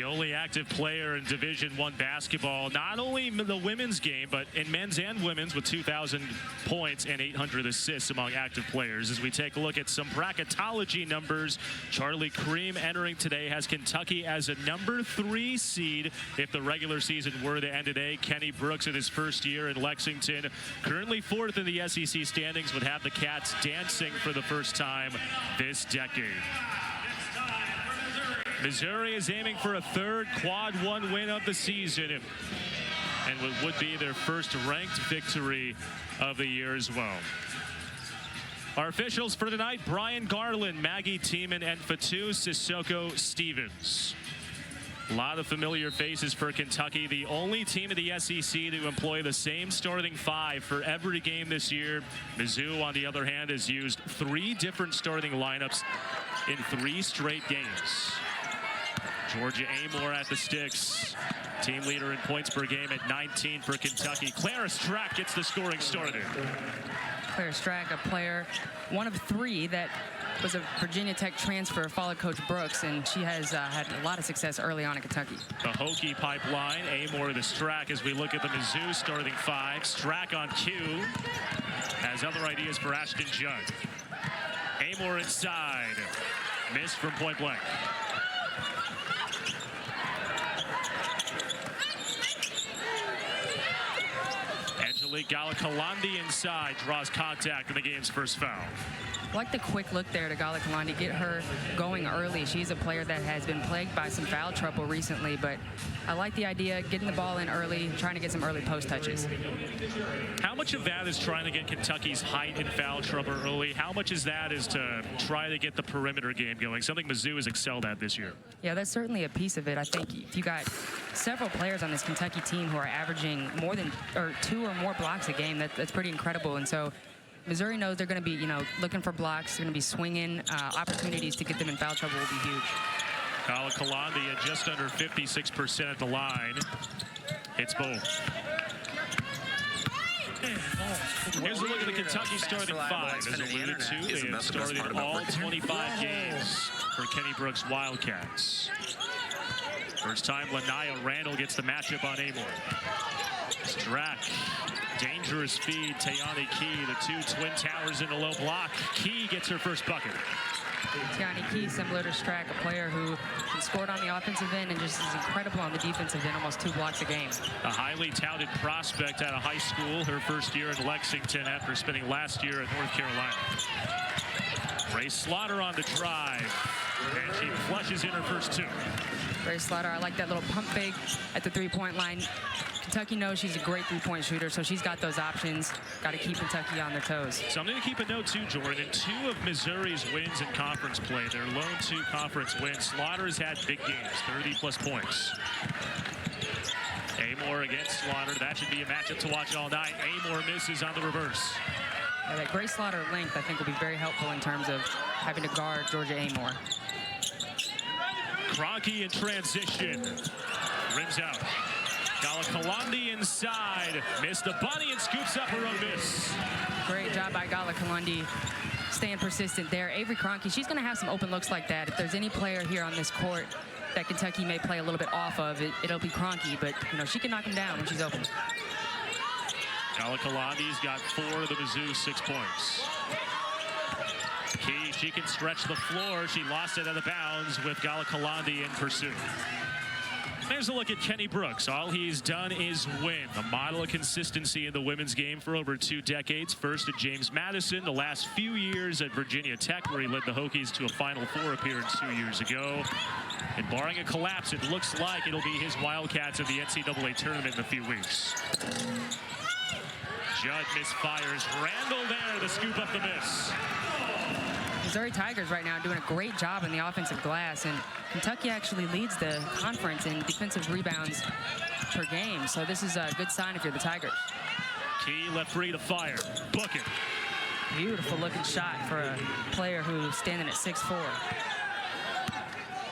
only active player in Division I basketball, not only in the women's game, but in men's and women's, with 2,000 points and 800 assists among active players. As we take a look at some bracketology numbers, Charlie Cream entering today has Kentucky as a number 3 seed if the regular season were to end today. Kenny Brooks in his first year in Lexington, currently 4th in the SEC standings, would have the Cats dancing for the first time this decade. Missouri is aiming for a 3rd quad 1 win of the season, and what would be their first ranked victory of the year as well. Our officials for tonight: Brian Garland, Maggie Tiemann, and Fatu Sissoko Stevens. A lot of familiar faces for Kentucky, the only team in the SEC to employ the same starting 5 for every game this year. Mizzou, on the other hand, has used 3 different starting lineups in 3 straight games. Georgia Amor at the sticks, team leader in points per game at 19 for Kentucky. Clara Strack gets the scoring started. Clara Strack, a player, one of 3 that was a Virginia Tech transfer, followed Coach Brooks, and she has had a lot of success early on in Kentucky. The Hokie pipeline, Amor to Strack as we look at the Mizzou starting 5. Strack on cue, has other ideas for Ashton Judd. Amor inside, missed from point blank. Angelique Galakalandi inside, draws contact in the game's first foul. I like the quick look there to Galakalandi, get her going early. She's a player that has been plagued by some foul trouble recently, but I like the idea, getting the ball in early, trying to get some early post touches. How much of that is trying to get Kentucky's height in foul trouble early? How much is that is to try to get the perimeter game going, something Mizzou has excelled at this year? Yeah, that's certainly a piece of it. I think if you got several players on this Kentucky team who are averaging more than 2 or more blocks a game, that's pretty incredible. And so Missouri knows they're going to be, looking for blocks. They're going to be swinging. Opportunities to get them in foul trouble will be huge. Galakalandi at just under 56% at the line. Hits both. Here's a look at the Kentucky starting 5. As alluded to, they have started all 25 games for Kenny Brooks' Wildcats. First time Lanaya Randall gets the matchup on Amor. Strack, dangerous feed, Tayani Key, the 2 twin towers in a low block. Key gets her first bucket. Tayani Key, similar to Strack, a player who scored on the offensive end and just is incredible on the defensive end, almost 2 blocks a game. A highly touted prospect out of high school, her first year in Lexington after spending last year at North Carolina. Grace Slaughter on the drive, and she flushes in her first 2. Grace Slaughter, I like that little pump fake at the 3-point line. Kentucky knows she's a great 3-point shooter, so she's got those options. Got to keep Kentucky on their toes. Something to keep a note too, Jordan. In 2 of Missouri's wins in conference play, their lone 2 conference wins, Slaughter has had big games, 30-plus points. Amor against Slaughter. That should be a matchup to watch all night. Amor misses on the reverse. Yeah, that Grace Slaughter length, I think, will be very helpful in terms of having to guard Georgia Amor. Kroenke in transition. Rims out. Galakalandi inside. Missed the bunny and scoops up her own miss. Great job by Galakalandi, staying persistent there. Avery Kroenke, she's going to have some open looks like that. If there's any player here on this court that Kentucky may play a little bit off of, it'll be Kroenke, but she can knock him down when she's open. Galakalandi's got 4 of the Mizzou 6 points. Key, she can stretch the floor. She lost it out of bounds with Galakalandi in pursuit. There's a look at Kenny Brooks. All he's done is win. A model of consistency in the women's game for over 2 decades. First at James Madison, the last few years at Virginia Tech, where he led the Hokies to a Final Four appearance 2 years ago. And barring a collapse, it looks like it'll be his Wildcats in the NCAA tournament in a few weeks. Judd misfires. Randall there to scoop up the miss. Missouri Tigers right now doing a great job in the offensive glass, and Kentucky actually leads the conference in defensive rebounds per game. So this is a good sign if you're the Tigers. Key left free to fire. Book it. Beautiful looking shot for a player who's standing at 6'4".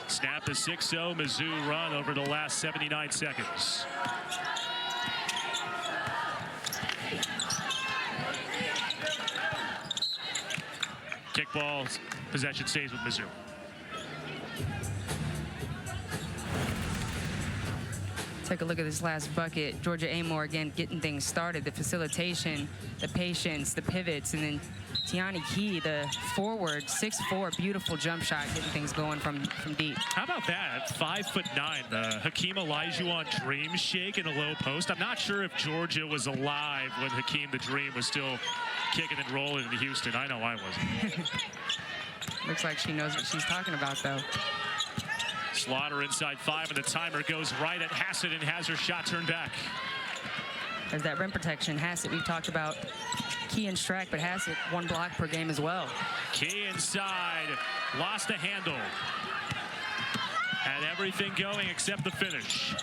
Snap the 6-0 Mizzou run over the last 79 seconds. Kickball, possession stays with Mizzou. Take a look at this last bucket. Georgia Amore, again, getting things started. The facilitation, the patience, the pivots, and then Tiani Key, the forward, 6'4", beautiful jump shot, getting things going from deep. How about that? 5'9", the Hakeem Olajuwon dream shake in a low post. I'm not sure if Georgia was alive when Hakeem the Dream was still kicking and rolling in Houston. I know I wasn't. Looks like she knows what she's talking about, though. Slaughter inside 5, and the timer goes right at Hassett and has her shot turned back. There's that rim protection. Hassett, we've talked about Key and Strack, but Hassett 1 block per game as well. Key inside, lost a handle. Had everything going except the finish.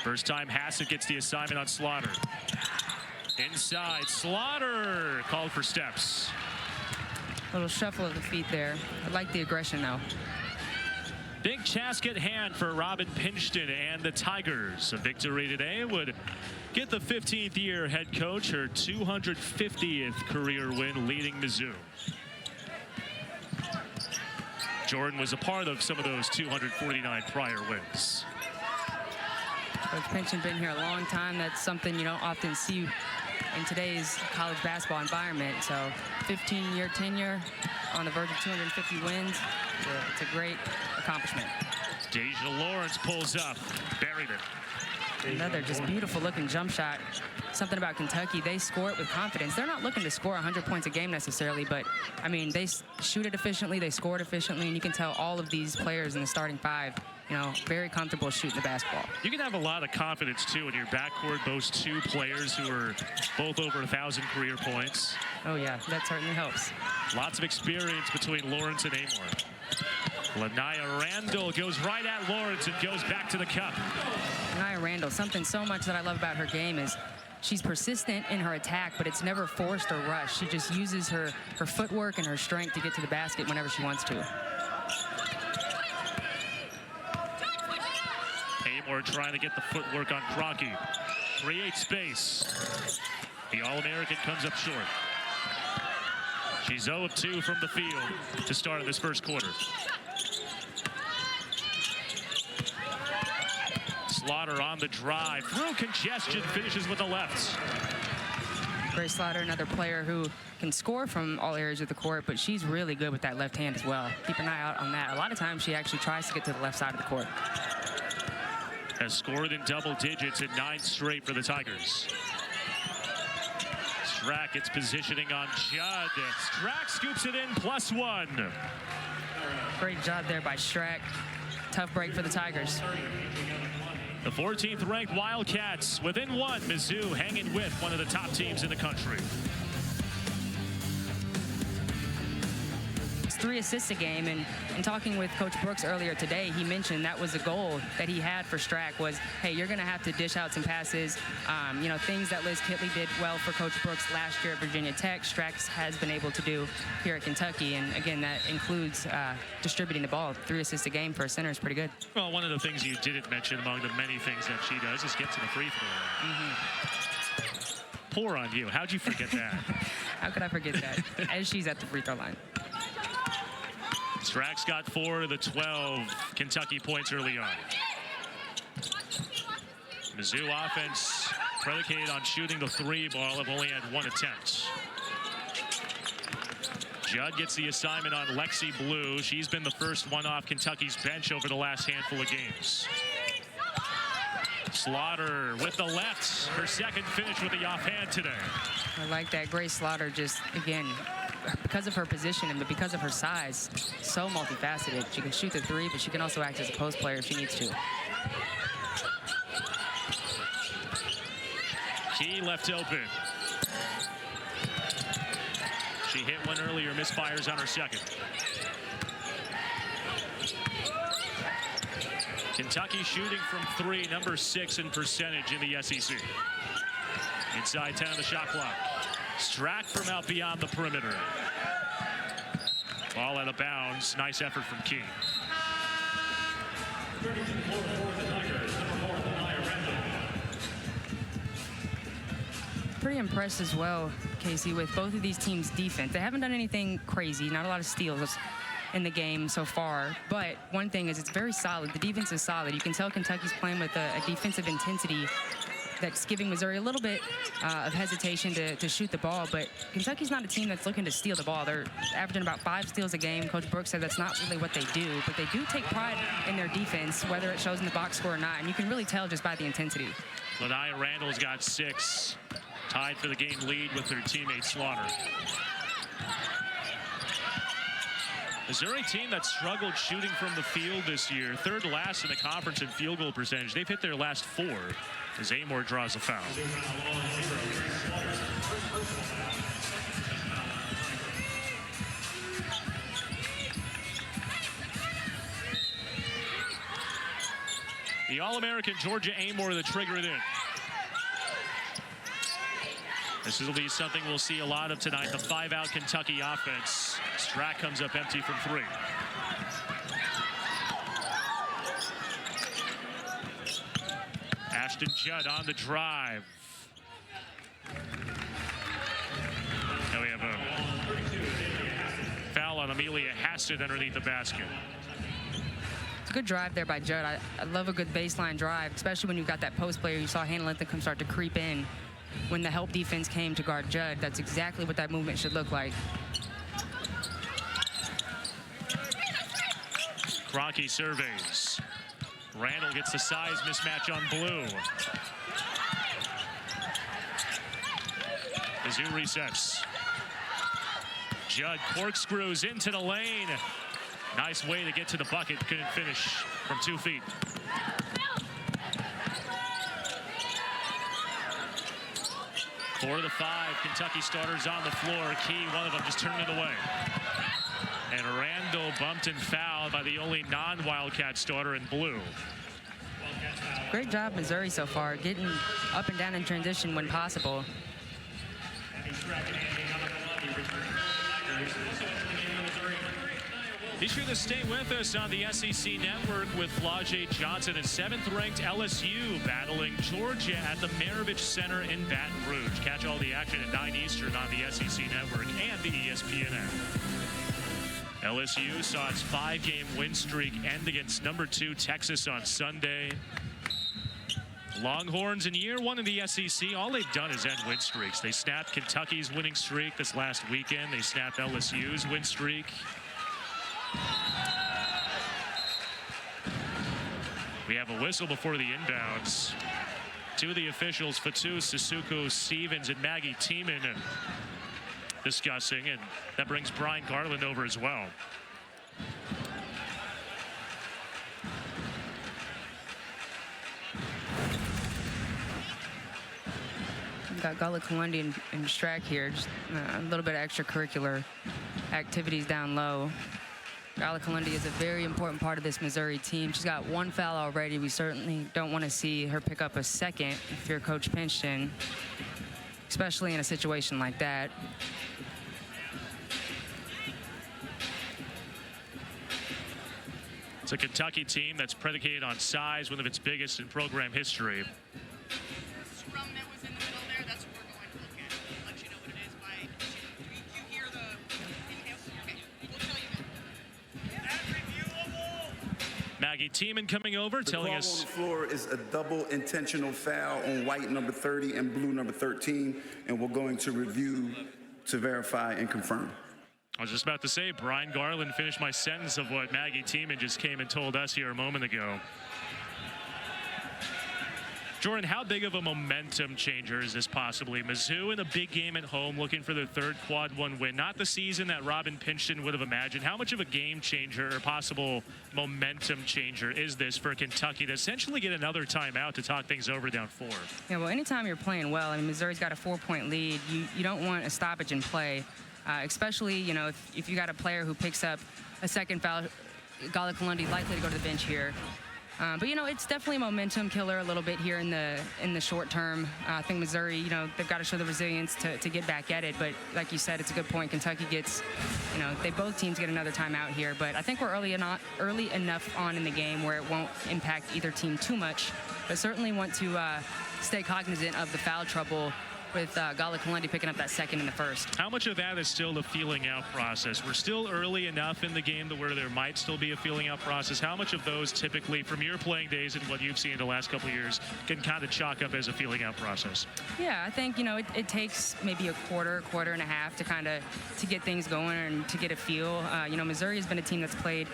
First time Hassett gets the assignment on Slaughter. Inside, Slaughter called for steps. Little shuffle of the feet there. I like the aggression, though. Big Chasket hand for Robin Pinchton and the Tigers. A victory today would get the 15th year head coach her 250th career win, leading Mizzou. Jordan was a part of some of those 249 prior wins. Coach Pinchton been here a long time. That's something you don't often see in today's college basketball environment. So 15-year tenure on the verge of 250 wins. It's a great accomplishment. Deja Lawrence pulls up, buried it. Another just beautiful looking jump shot. Something about Kentucky, they score it with confidence. They're not looking to score 100 points a game necessarily, but I mean, they shoot it efficiently, they score it efficiently, and you can tell all of these players in the starting 5, you know, very comfortable shooting the basketball. You can have a lot of confidence too when your backcourt boasts 2 players who are both over 1,000 career points. Oh yeah, that certainly helps. Lots of experience between Lawrence and Amore. Lanaya Randall goes right at Lawrence and goes back to the cup. Lanaya Randall, something so much that I love about her game is she's persistent in her attack, but it's never forced or rushed. She just uses her footwork and her strength to get to the basket whenever she wants to. Amore trying to get the footwork on Kroenke. Create space. The All-American comes up short. She's 0 of 2 from the field to start this first quarter. Slaughter on the drive, through congestion, finishes with the left. Grace Slaughter, another player who can score from all areas of the court, but she's really good with that left hand as well. Keep an eye out on that. A lot of times she actually tries to get to the left side of the court. Has scored in double digits at 9 straight for the Tigers. Strack gets positioning on Judd. Strack scoops it in, +1. Great job there by Strack. Tough break for the Tigers. The 14th ranked Wildcats within 1. Mizzou hanging with one of the top teams in the country. It's 3 assists a game, and talking with Coach Brooks earlier today, he mentioned that was a goal that he had for Strack was, hey, you're going to have to dish out some passes. You know, things that Liz Kitley did well for Coach Brooks last year at Virginia Tech, Strack has been able to do here at Kentucky, and again, that includes distributing the ball. 3 assists a game for a center is pretty good. Well, one of the things you didn't mention among the many things that she does is get to the free throw line. Poor on you. How'd you forget that? How could I forget that? As she's at the free throw line. Strack's got 4 of the 12 Kentucky points early on. Mizzou offense predicated on shooting the 3 ball, have only had 1 attempt. Judd gets the assignment on Lexi Blue. She's been the first one off Kentucky's bench over the last handful of games. Slaughter with the left, her second finish with the offhand today. I like that. Grace Slaughter just, again, because of her position and because of her size, so multifaceted. She can shoot the 3, but she can also act as a post player if she needs to. Key left open. She hit one earlier, misfires on her second. Kentucky shooting from 3, number 6 in percentage in the SEC. Inside 10 on the shot clock. Strack from out beyond the perimeter. Ball out of bounds. Nice effort from Key. Pretty impressed as well, Casey, with both of these teams' defense. They haven't done anything crazy, not a lot of steals. in the game so far. But one thing is it's very solid. The defense is solid. You can tell Kentucky's playing with a defensive intensity that's giving Missouri a little bit of hesitation to shoot the ball. But Kentucky's not a team that's looking to steal the ball. They're averaging about 5 steals a game. Coach Brooks said that's not really what they do, but they do take pride in their defense, whether it shows in the box score or not. And you can really tell just by the intensity. Lania Randall's got 6, tied for the game lead with their teammate Slaughter. Missouri team that struggled shooting from the field this year, 3rd last in the conference in field goal percentage. They've hit their last 4 as Amor draws a foul. The All-American Georgia Amor to trigger it in. This will be something we'll see a lot of tonight, the 5-out Kentucky offense. Strack comes up empty from 3. Ashton Judd on the drive. Now we have a foul on Amelia Hassett underneath the basket. It's a good drive there by Judd. I love a good baseline drive, especially when you've got that post player. You saw Hannah Linthicum start to creep in when the help defense came to guard Judd. That's exactly what that movement should look like. Kroenke surveys. Randall gets the size mismatch on blue. Mizzou resets. Judd corkscrews into the lane. Nice way to get to the bucket. Couldn't finish from 2 feet. Four of the 5 Kentucky starters on the floor. Key, one of them just turned it away. And Randall bumped and fouled by the only non-Wildcat starter in blue. Great job, Missouri, so far, getting up and down in transition when possible. Be sure to stay with us on the SEC Network with Flau'jae Johnson and 7th-ranked LSU battling Georgia at the Maravich Center in Baton Rouge. Catch all the action at 9 Eastern on the SEC Network and the ESPN app. LSU saw its 5-game win streak end against number 2 Texas on Sunday. Longhorns in year 1 in the SEC, all they've done is end win streaks. They snapped Kentucky's winning streak this last weekend. They snapped LSU's win streak. We have a whistle before the inbounds. 2 of the officials, Fatu, Sissoko, Stevens, and Maggie Tiemann, discussing, and that brings Brian Garland over as well. We've got Gullah Kalundi and Strack here, just a little bit of extracurricular activities down low. Gullah Kalundi is a very important part of this Missouri team. She's got 1 foul already. We certainly don't want to see her pick up a second if you're Coach Pinchton, especially in a situation like that. It's a Kentucky team that's predicated on size, one of its biggest in program history. Scrum that was in the middle there, that's what we're going to look at. We'll let you know what it is by, you hear the details. Okay, we'll tell you that. Maggie Tiemann coming over, telling us. The ball on the floor is a double intentional foul on white number 30 and blue number 13, and we're going to review to verify and confirm. I was just about to say, Brian Garland finished my sentence of what Maggie Tiemann just came and told us here a moment ago. Jordan, how big of a momentum changer is this possibly? Mizzou in a big game at home, looking for their 3rd quad 1 win. Not the season that Robin Pinchton would have imagined. How much of a game changer or possible momentum changer is this for Kentucky to essentially get another timeout to talk things over down 4? Yeah, well, anytime you're playing well, I mean, Missouri's got a 4-point lead. You don't want a stoppage in play. Especially, you know, if you got a player who picks up a second foul, Gullah Kalundi likely to go to the bench here. But, you know, it's definitely a momentum killer a little bit here in the short term. I think Missouri, you know, they've got to show the resilience to get back at it. But like you said, it's a good point. Kentucky gets, you know, both teams get another timeout here. But I think we're early enough on in the game where it won't impact either team too much. But certainly want to stay cognizant of the foul trouble with Galakalundi picking up that second in the first. How much of that is still the feeling out process? We're still early enough in the game to where there might still be a feeling out process. How much of those typically, from your playing days and what you've seen in the last couple of years, can kind of chalk up as a feeling out process? Yeah, I think, it takes maybe a quarter and a half to kind of to get things going and to get a feel. Missouri has been a team that's played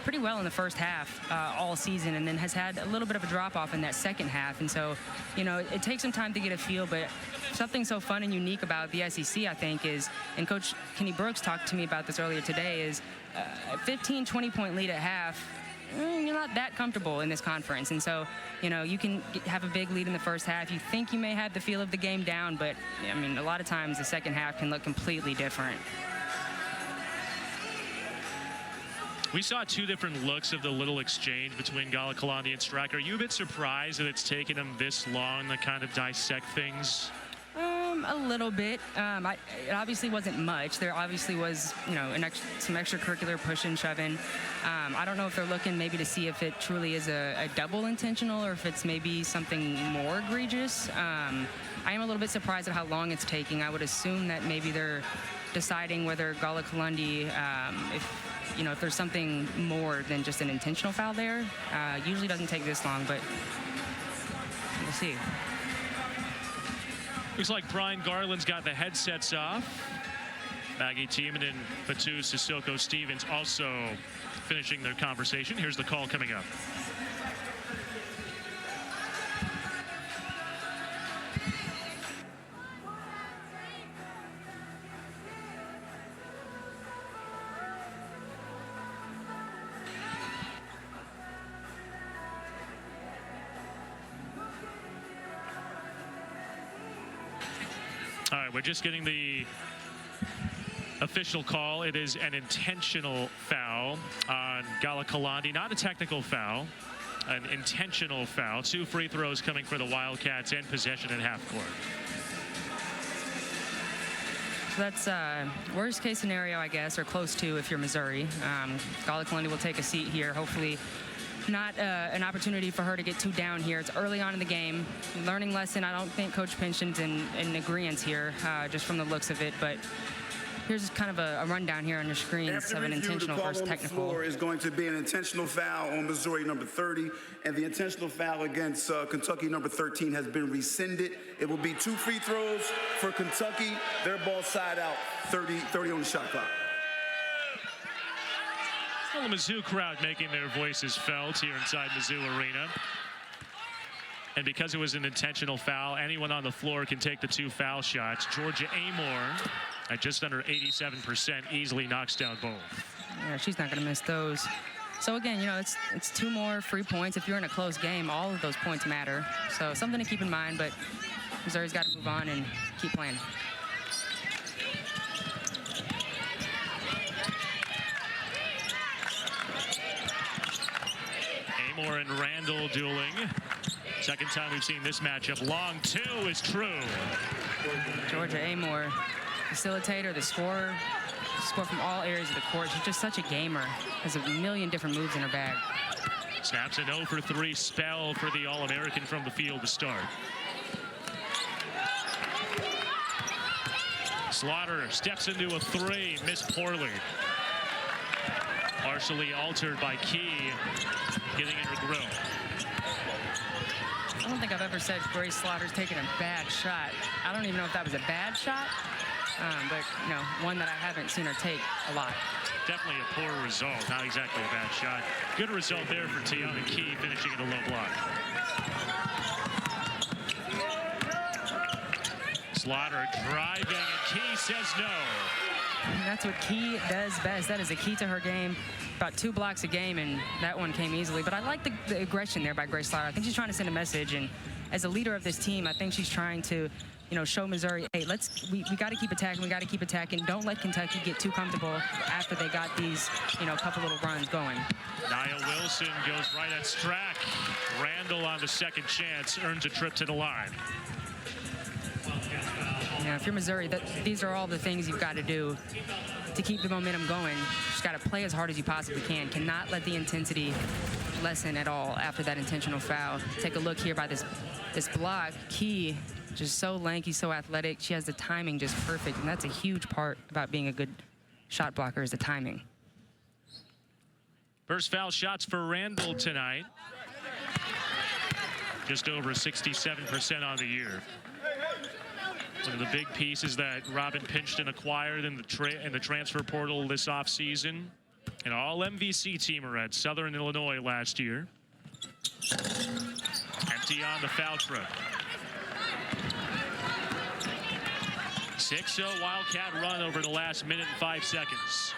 pretty well in the first half all season, and then has had a little bit of a drop-off in that second half. And so, it takes some time to get a feel, but something so fun and unique about the SEC, I think, is, and Coach Kenny Brooks talked to me about this earlier today, is a 15, 20-point lead at half, you're not that comfortable in this conference. And so, you can have a big lead in the first half. You think you may have the feel of the game down, but, a lot of times the second half can look completely different. We saw two different looks of the little exchange between Galakalundi and Strack. Are you a bit surprised that it's taken them this long to kind of dissect things? A little bit. It obviously wasn't much. There obviously was, some extracurricular pushing, shoving. I don't know if they're looking maybe to see if it truly is a double intentional or if it's maybe something more egregious. I am a little bit surprised at how long it's taking. I would assume that maybe they're deciding whether Galakalundi, if there's something more than just an intentional foul there. Usually doesn't take this long, but we'll see. Looks like Brian Garland's got the headsets off. Maggie Tiemann and Fatu Sissoko Stevens also finishing their conversation. Here's the call coming up. All right, we're just getting the official call. It is an intentional foul on Galakalundi, not a technical foul, an intentional foul. 2 free throws coming for the Wildcats and possession at half court. So that's worst case scenario, I guess, or close to if you're Missouri. Galakalundi will take a seat here, hopefully. Not an opportunity for her to get too down here. It's early on in the game. Learning lesson. I don't think Coach Pinson's in agreement here, just from the looks of it. But here's kind of a rundown here on your screens of an intentional versus technical. The floor is going to be an intentional foul on Missouri number 30, and the intentional foul against Kentucky number 13 has been rescinded. It will be 2 free throws for Kentucky. Their ball side out, 30 on the shot clock. The Mizzou crowd making their voices felt here inside Mizzou Arena. And because it was an intentional foul, anyone on the floor can take the 2 foul shots. Georgia Amore, at just under 87%, easily knocks down both. Yeah, she's not going to miss those. So again, it's 2 more free points. If you're in a close game, all of those points matter. So something to keep in mind, but Missouri's got to move on and keep playing. Amore and Randall dueling. Second time we've seen this matchup. Long 2 is true. Georgia Amore, facilitator, the scorer, score from all areas of the court. She's just such a gamer. Has a million different moves in her bag. Snaps an 0 for 3 spell for the All-American from the field to start. Slaughter steps into a 3, missed poorly. Partially altered by Key, getting in her grill. I don't think I've ever said Grace Slaughter's taken a bad shot. I don't even know if that was a bad shot, but one that I haven't seen her take a lot. Definitely a poor result, not exactly a bad shot. Good result there for Tiana Key, finishing at a low block. Slaughter driving, and Key says no. And that's what Key does best. That is the key to her game. About 2 blocks a game, and that one came easily. But I like the aggression there by Grace Slaughter. I think she's trying to send a message, and as a leader of this team, I think she's trying to, show Missouri, hey, we got to keep attacking. We got to keep attacking. Don't let Kentucky get too comfortable after they got these, couple little runs going. Nia Wilson goes right at Strack. Randall on the second chance earns a trip to the line. If you're Missouri, these are all the things you've got to do to keep the momentum going. You just got to play as hard as you possibly can. Cannot let the intensity lessen at all after that intentional foul. Take a look here by this block. Key Just so lanky, so athletic. She has the timing just perfect, and that's a huge part about being a good shot blocker is the timing. First foul shots for Randall tonight. Just over 67% on the year. One of the big pieces that Robin Pinchton acquired in the transfer portal this offseason. An all-MVC teamer at Southern Illinois last year. Empty on the foul trip. 6-0 Wildcat run over the last minute and 5 seconds.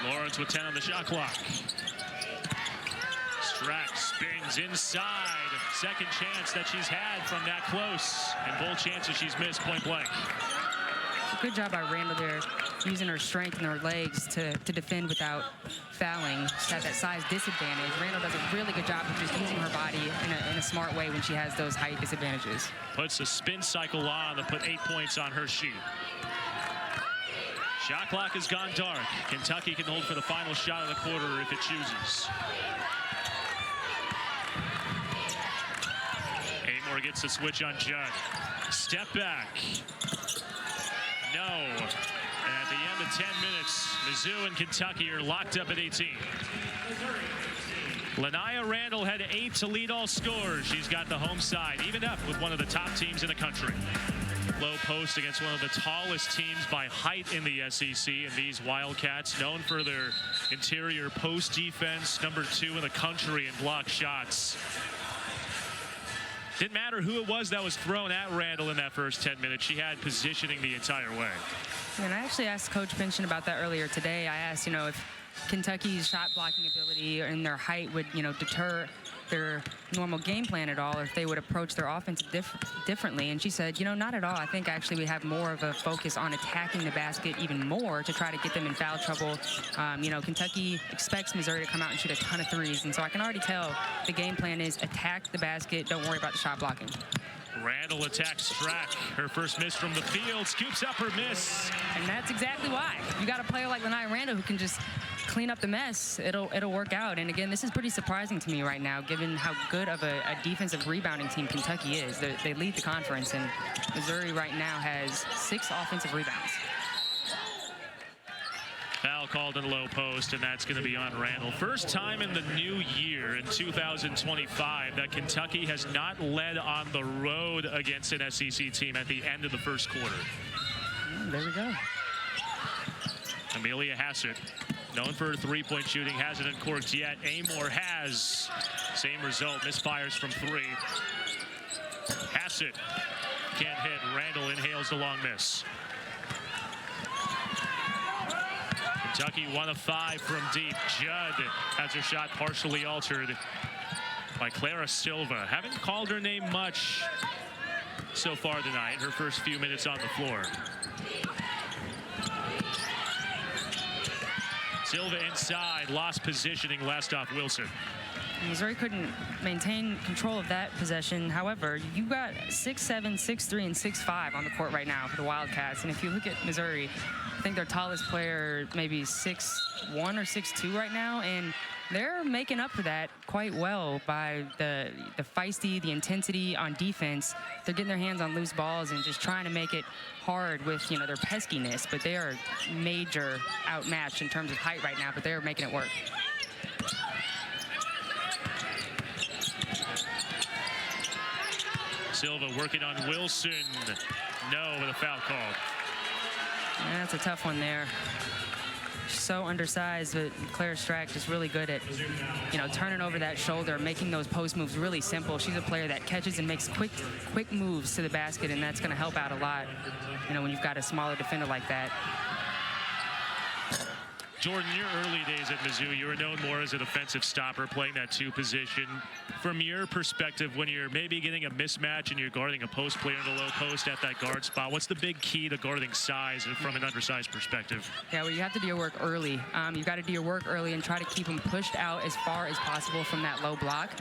Lawrence with 10 on the shot clock. Strack spins inside. Second chance that she's had from that close. And both chances she's missed point blank. Good job by Randall there, using her strength and her legs to defend without fouling. She's had that size disadvantage. Randall does a really good job of just using her body in a smart way when she has those height disadvantages. Puts a spin cycle on to put 8 points on her sheet. Shot clock has gone dark. Kentucky can hold for the final shot of the quarter if it chooses. Amor gets the switch on Judd. Step back. No. And at the end of 10 minutes, Mizzou and Kentucky are locked up at 18. Lanaya Randall had 8 to lead all scores. She's got the home side evened up with one of the top teams in the country. Low post against one of the tallest teams by height in the SEC, and these Wildcats, known for their interior post defense, #2 in the country in block shots. Didn't matter who it was that was thrown at Randall in that first 10 minutes. She had positioning the entire way. And I actually asked Coach Pinchton about that earlier today. I asked, if Kentucky's shot blocking ability and their height would, deter their normal game plan at all, or if they would approach their offense differently. And she said, not at all. I think actually we have more of a focus on attacking the basket even more to try to get them in foul trouble. Kentucky expects Missouri to come out and shoot a ton of threes. And so I can already tell the game plan is attack the basket. Don't worry about the shot blocking. Randall attacks Strack. Her first miss from the field, scoops up her miss. And that's exactly why. You got a player like Lanaya Randall who can just clean up the mess. It'll work out. And again, this is pretty surprising to me right now, given how good of a defensive rebounding team Kentucky is. They lead the conference, and Missouri right now has 6 offensive rebounds. Foul called in the low post, and that's going to be on Randall. First time in the new year in 2025 that Kentucky has not led on the road against an SEC team at the end of the first quarter. There we go. Amelia Hassett, known for her three-point shooting, hasn't uncorked yet. Amor has. Same result, misfires from 3. Hassett can't hit. Randall inhales the long miss. Kentucky 1 of 5 from deep. Judd has her shot partially altered by Clara Silva. Haven't called her name much so far tonight, her first few minutes on the floor. Silva inside, lost positioning, last off Wilson. Missouri couldn't maintain control of that possession. However, you got 6'7", 6'3", and 6'5" on the court right now for the Wildcats. And if you look at Missouri, I think their tallest player maybe 6'1" or 6'2" right now, and they're making up for that quite well by the feisty, the intensity on defense. They're getting their hands on loose balls and just trying to make it hard with their peskiness. But they are major outmatched in terms of height right now, but they're making it work. Silva working on Wilson. No, with a foul called. Yeah, that's a tough one there. So undersized, but Claire Strack is really good at, turning over that shoulder, making those post moves really simple. She's a player that catches and makes quick moves to the basket, and that's going to help out a lot, when you've got a smaller defender like that. Jordan, your early days at Mizzou, you were known more as a defensive stopper, playing that 2 position. From your perspective, when you're maybe getting a mismatch and you're guarding a post player in the low post at that guard spot, what's the big key to guarding size from an undersized perspective? Yeah, well, you have to do your work early. You've got to do your work early and try to keep them pushed out as far as possible from that low block.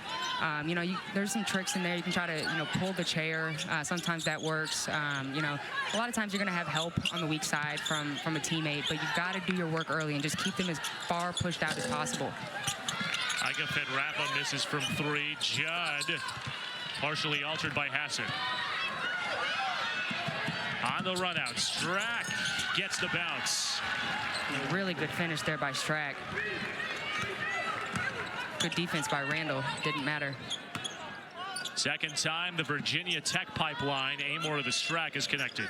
You know, there's some tricks in there. You can try to, you know, pull the chair. Sometimes that works. You know, a lot of times you're going to have help on the weak side from a teammate, but you've got to do your work early and just keep them as far pushed out as possible. Ika Fedrapa misses from 3. Judd, partially altered by Hassan. On the run out, Strack gets the bounce. A really good finish there by Strack. Good defense by Randall. Didn't matter. Second time the Virginia Tech pipeline, Amor to the Strack is connected.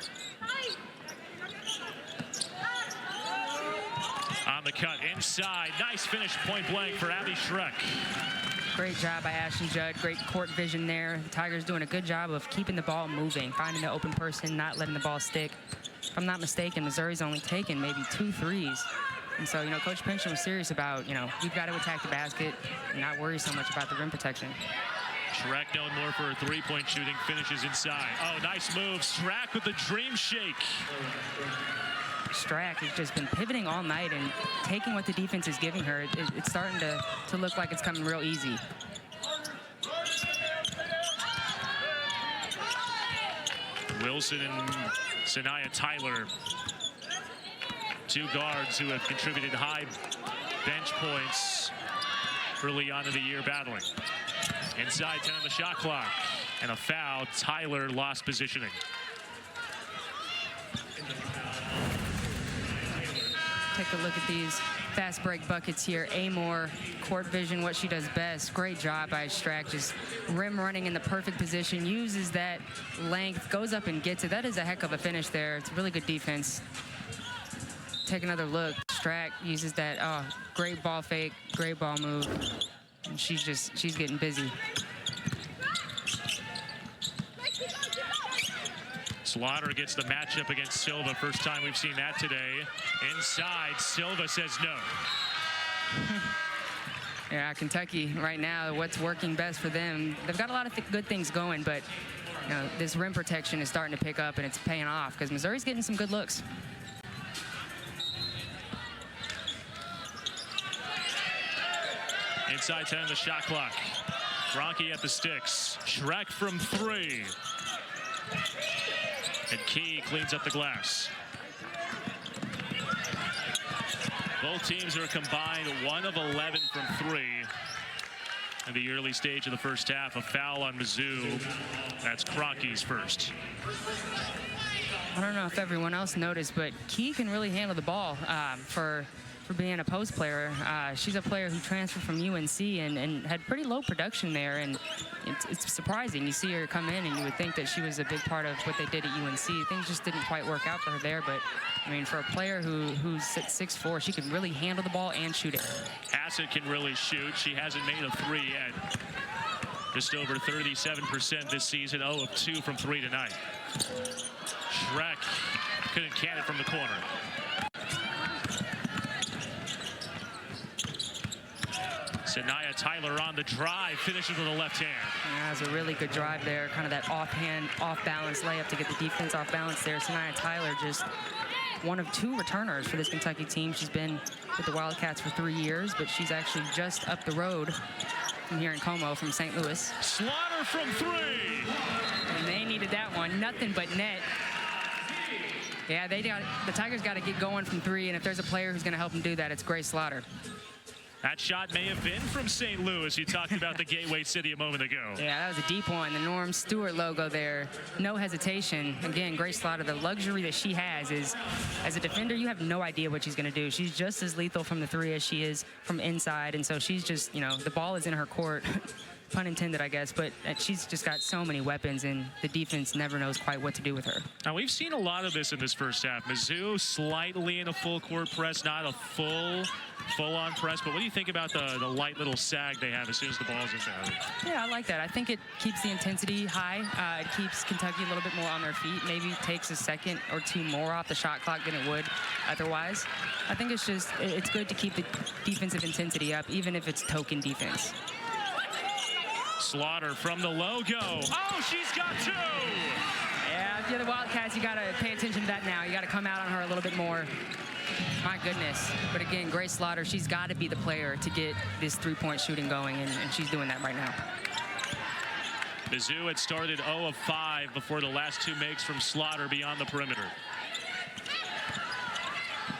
On the cut, inside, nice finish, point blank for Abby Schreck. Great job by Ashton Judd, great court vision there. The Tigers doing a good job of keeping the ball moving, finding the open person, not letting the ball stick. If I'm not mistaken, Missouri's only taken maybe 2 threes. And so, you know, Coach Pinchon was serious about, you know, you've got to attack the basket and not worry so much about the rim protection. Schreck known more for her 3-point shooting, finishes inside. Oh, nice move, Strack with the dream shake. Strack has just been pivoting all night and taking what the defense is giving her. It's starting to look like it's coming real easy. Wilson and Sanaya Tyler, 2 guards who have contributed high bench points early on in the year battling. Inside 10 on the shot clock, and a foul. Tyler lost positioning. Take a look at these fast break buckets here. Amor, court vision, what she does best. Great job by Strack, just rim running in the perfect position, uses that length, goes up and gets it. That is a heck of a finish there. It's really good defense. Take another look. Strack uses that, great ball fake, great ball move. And she's getting busy. Slaughter gets the matchup against Silva. First time we've seen that today. Inside, Silva says no. Yeah, Kentucky right now, what's working best for them, they've got a lot of good things going, but you know, this rim protection is starting to pick up and it's paying off because Missouri's getting some good looks. Inside 10 on the shot clock. Ronke at the sticks. Schreck from 3. And Key cleans up the glass. Both teams are combined 1 of 11 from 3 in the early stage of the first half. A foul on Mizzou. That's Cronke's first. I don't know if everyone else noticed, but Key can really handle the ball for being a post player. She's a player who transferred from UNC and had pretty low production there, and it's surprising. You see her come in and you would think that she was a big part of what they did at UNC. Things just didn't quite work out for her there, but I mean, for a player who's 6'4", she can really handle the ball and shoot it. Hassett can really shoot. She hasn't made a 3 yet. Just over 37% this season, 0 of 2 from 3 tonight. Schreck couldn't can it from the corner. Sanaya Tyler on the drive, finishes with the left hand. Yeah, it was a really good drive there, kind of that offhand, off-balance layup to get the defense off balance there. Sanaya Tyler just one of 2 returners for this Kentucky team. She's been with the Wildcats for 3 years, but she's actually just up the road from here in Como, from St. Louis. Slaughter from 3. And they needed that one, nothing but net. Yeah, the Tigers got to get going from 3, and if there's a player who's going to help them do that, it's Grace Slaughter. That shot may have been from St. Louis. You talked about the Gateway City a moment ago. Yeah, that was a deep one. The Norm Stewart logo there. No hesitation. Again, Grace Slaughter, the luxury that she has is, as a defender, you have no idea what she's going to do. She's just as lethal from the 3 as she is from inside. And so she's just, you know, the ball is in her court. pun intended, I guess, but she's just got so many weapons, and the defense never knows quite what to do with her. Now, we've seen a lot of this in this first half. Mizzou slightly in a full court press, not a full-on press, but what do you think about the light little sag they have as soon as the ball's inbounded? Yeah, I like that. I think it keeps the intensity high. It keeps Kentucky a little bit more on their feet. Maybe takes a second or two more off the shot clock than it would otherwise. I think it's good to keep the defensive intensity up, even if it's token defense. Slaughter from the logo. Oh, she's got two! Yeah, if you're the Wildcats, you got to pay attention to that now. You got to come out on her a little bit more. My goodness. But again, Grace Slaughter, she's got to be the player to get this three-point shooting going, and she's doing that right now. Mizzou had started 0 of 5 before the last two makes from Slaughter beyond the perimeter.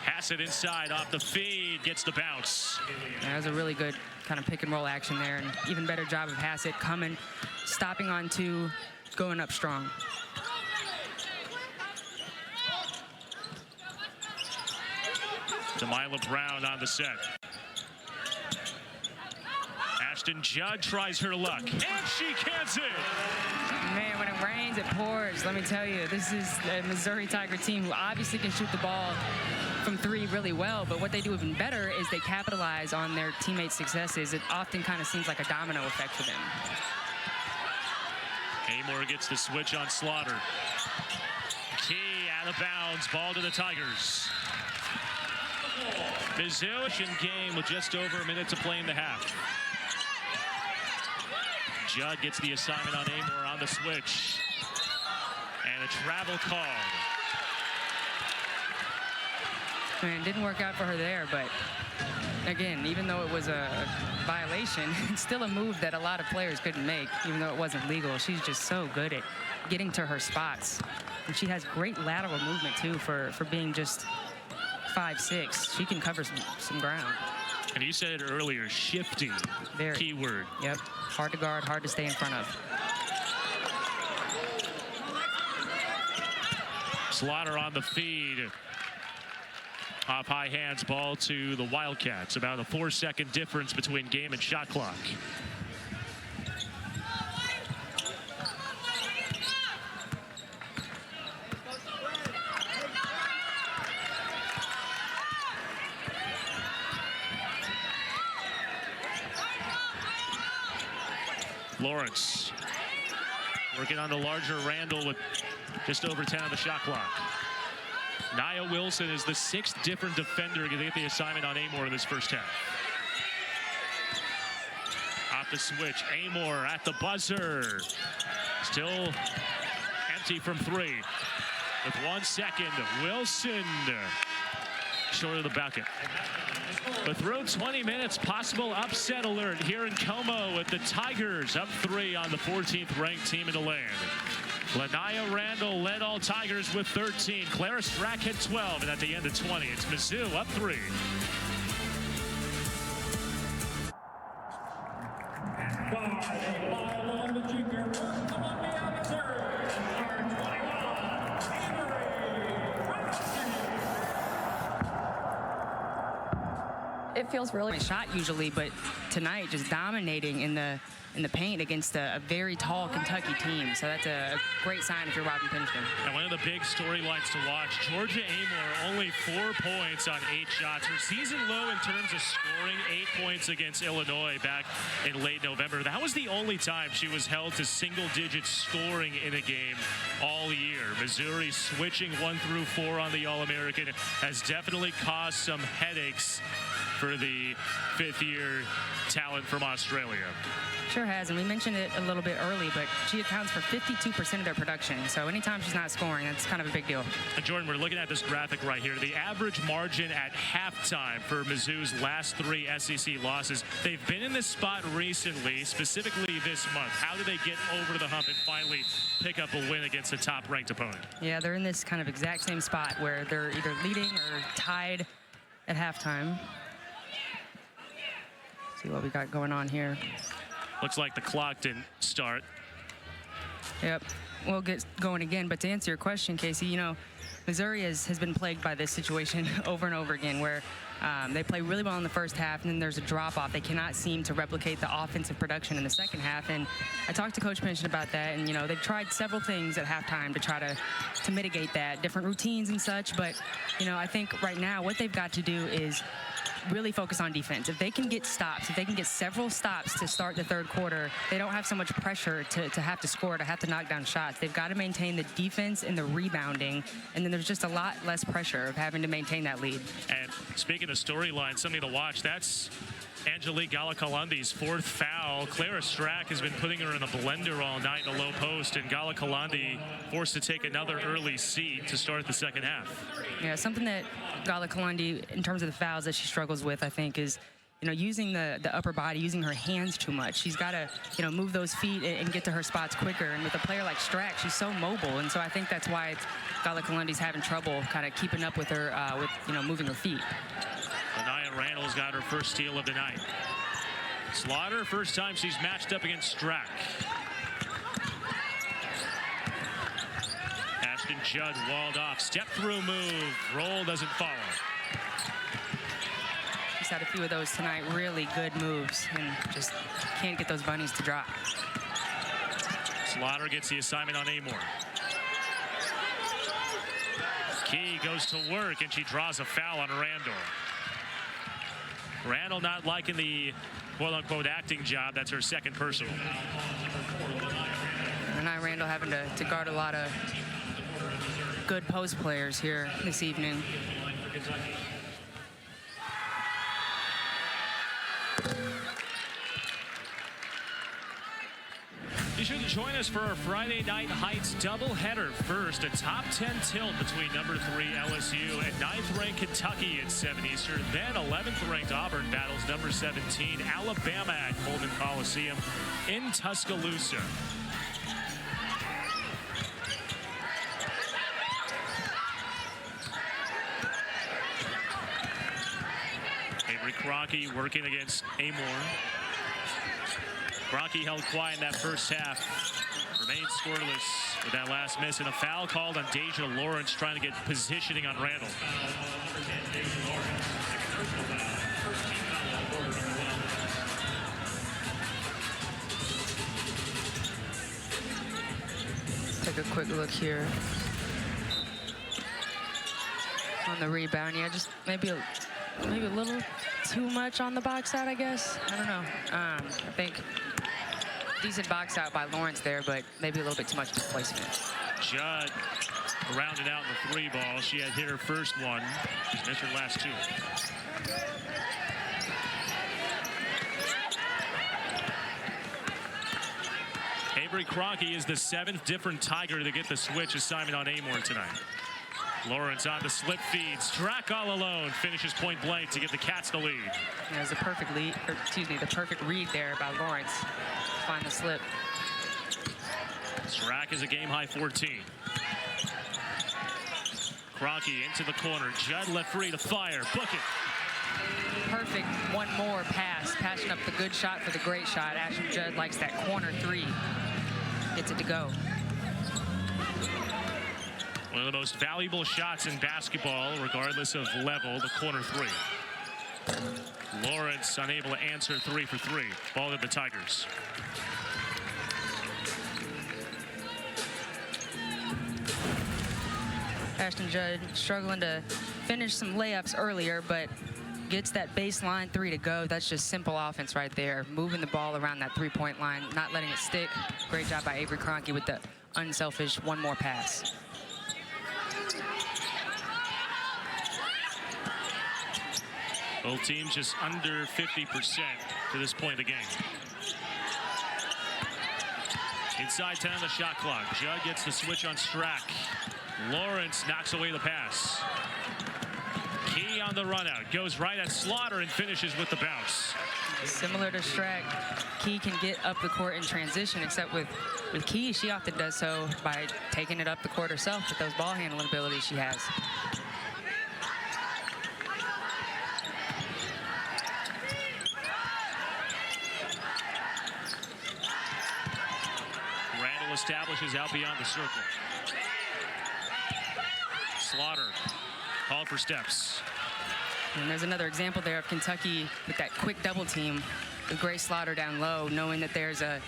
Pass it inside off the feed, gets the bounce. Yeah, that was a really good kind of pick and roll action there, and even better job of Hassett coming, stopping on two, going up strong. Delilah Brown on the set. Ashton Judd tries her luck, and she cans it. Man, when it rains, it pours. Let me tell you, this is the Missouri Tiger team who obviously can shoot the ball from three really well, but what they do even better is they capitalize on their teammates' successes. It often kind of seems like a domino effect for them. Amor gets the switch on Slaughter. Key out of bounds, ball to the Tigers. Mizzou in game with just over a minute to play in the half. Judd gets the assignment on Amor on the switch. And a travel call. Man, didn't work out for her there, but again, even though it was a violation, it's still a move that a lot of players couldn't make, even though it wasn't legal. She's just so good at getting to her spots. And she has great lateral movement, too, for being just 5'6". She can cover some ground. And you said it earlier, shifty. Very. Keyword. Yep. Hard to guard, hard to stay in front of. Slaughter on the feed. Off high hands, ball to the Wildcats. About a 4-second difference between game and shot clock. Lawrence working on the larger Randall with just over 10 on the shot clock. Nia Wilson is the 6th different defender to get the assignment on Amor in this first half. Off the switch, Amor at the buzzer. Still empty from 3. With 1 second, Wilson short of the bucket. But through 20 minutes, possible upset alert here in Como with the Tigers up 3 on the 14th ranked team in the land. Lania Randall led all Tigers with 13. Clara Strack had 12, and at the end of 20, it's Mizzou up 3. It feels really shot usually, but tonight just dominating in the paint against a very tall Kentucky team. So that's a great sign if you're Robin Pinchton. And one of the big storylines to watch, Georgia Amor only 4 points on 8 shots. Her season low in terms of scoring, 8 points against Illinois back in late November. That was the only time she was held to single-digit scoring in a game all year. Missouri switching 1 through 4 on the All-American has definitely caused some headaches for the 5th-year talent from Australia. Sure has, and we mentioned it a little bit early, but she accounts for 52% of their production. So anytime she's not scoring, that's kind of a big deal. And Jordan, we're looking at this graphic right here. The average margin at halftime for Mizzou's last 3 SEC losses. They've been in this spot recently, specifically this month. How do they get over the hump and finally pick up a win against a top-ranked opponent? Yeah, they're in this kind of exact same spot where they're either leading or tied at halftime. See what we got going on here. Looks like the clock didn't start. Yep, we'll get going again. But to answer your question, Casey, you know, Missouri has been plagued by this situation over and over again where They play really well in the first half, and then there's a drop-off. They cannot seem to replicate the offensive production in the second half. And I talked to Coach Pinch about that, and, they've tried several things at halftime to try to mitigate that, different routines and such. But, I think right now what they've got to do is really focus on defense. If they can get stops, if they can get several stops to start the third quarter, they don't have so much pressure to have to score, to have to knock down shots. They've got to maintain the defense and the rebounding, and then there's just a lot less pressure of having to maintain that lead. And speaking of storyline, something to watch, that's Angelique Galakalandi's fourth foul. Clara Strack has been putting her in a blender all night in the low post, and Galakalandi forced to take another early seat to start the second half. Yeah, something that Galakalandi, in terms of the fouls that she struggles with, I think, is using the upper body, using her hands too much. She's got to, move those feet and get to her spots quicker. And with a player like Strack, she's so mobile. And so I think that's why Galakalandi's having trouble kind of keeping up with her, moving her feet. Anaya Randall's got her first steal of the night. Slaughter, first time she's matched up against Strack. Ashton Judd walled off. Step through move. Roll doesn't follow. She's had a few of those tonight, really good moves, and just can't get those bunnies to drop. Slaughter gets the assignment on Amor. Key goes to work, and she draws a foul on Randall. Randall not liking the quote-unquote acting job. That's her second personal. And Randall having to guard a lot of good post players here this evening. You should join us for our Friday Night Heights doubleheader. First, a top 10 tilt between number 3 LSU and 9th ranked Kentucky at 7 Eastern. Then 11th ranked Auburn battles number 17 Alabama at Coleman Coliseum in Tuscaloosa. Avery Crockett working against Amor. Crockett held quiet in that first half. Remains scoreless with that last miss, and a foul called on Deja Lawrence trying to get positioning on Randall. Take a quick look here on the rebound. Yeah, just maybe a little too much on the box out, I guess. I don't know. I think decent box out by Lawrence there, but maybe a little bit too much displacement. Judd rounded out in the 3 ball. She had hit her first one. She's missed her last 2. Avery Crockett is the 7th different Tiger to get the switch assignment on Amor tonight. Lawrence on the slip feed. Strack all alone. Finishes point blank to give the Cats the lead. Yeah, it was a perfect lead, or excuse me, the perfect read there by Lawrence. Find the slip. Strack is a game high 14. Crockett into the corner. Judd left free to fire. Book it. Perfect one more pass. Passing up the good shot for the great shot. Ashton Judd likes that corner 3. Gets it to go. One of the most valuable shots in basketball, regardless of level, the corner 3. Lawrence unable to answer 3 for 3. Ball to the Tigers. Ashton Judd struggling to finish some layups earlier, but gets that baseline 3 to go. That's just simple offense right there. Moving the ball around that 3-point line, not letting it stick. Great job by Avery Cronkey with the unselfish one more pass. Both teams just under 50% to this point of the game. Inside 10 on the shot clock. Judd gets the switch on Strack. Lawrence knocks away the pass. Key on the run out. Goes right at Slaughter and finishes with the bounce. Similar to Strack, Key can get up the court in transition, except with Key, she often does so by taking it up the court herself with those ball handling abilities she has. Randall establishes out beyond the circle. Slaughter called for steps. And there's another example there of Kentucky with that quick double team with Grace Slaughter down low, knowing that there's a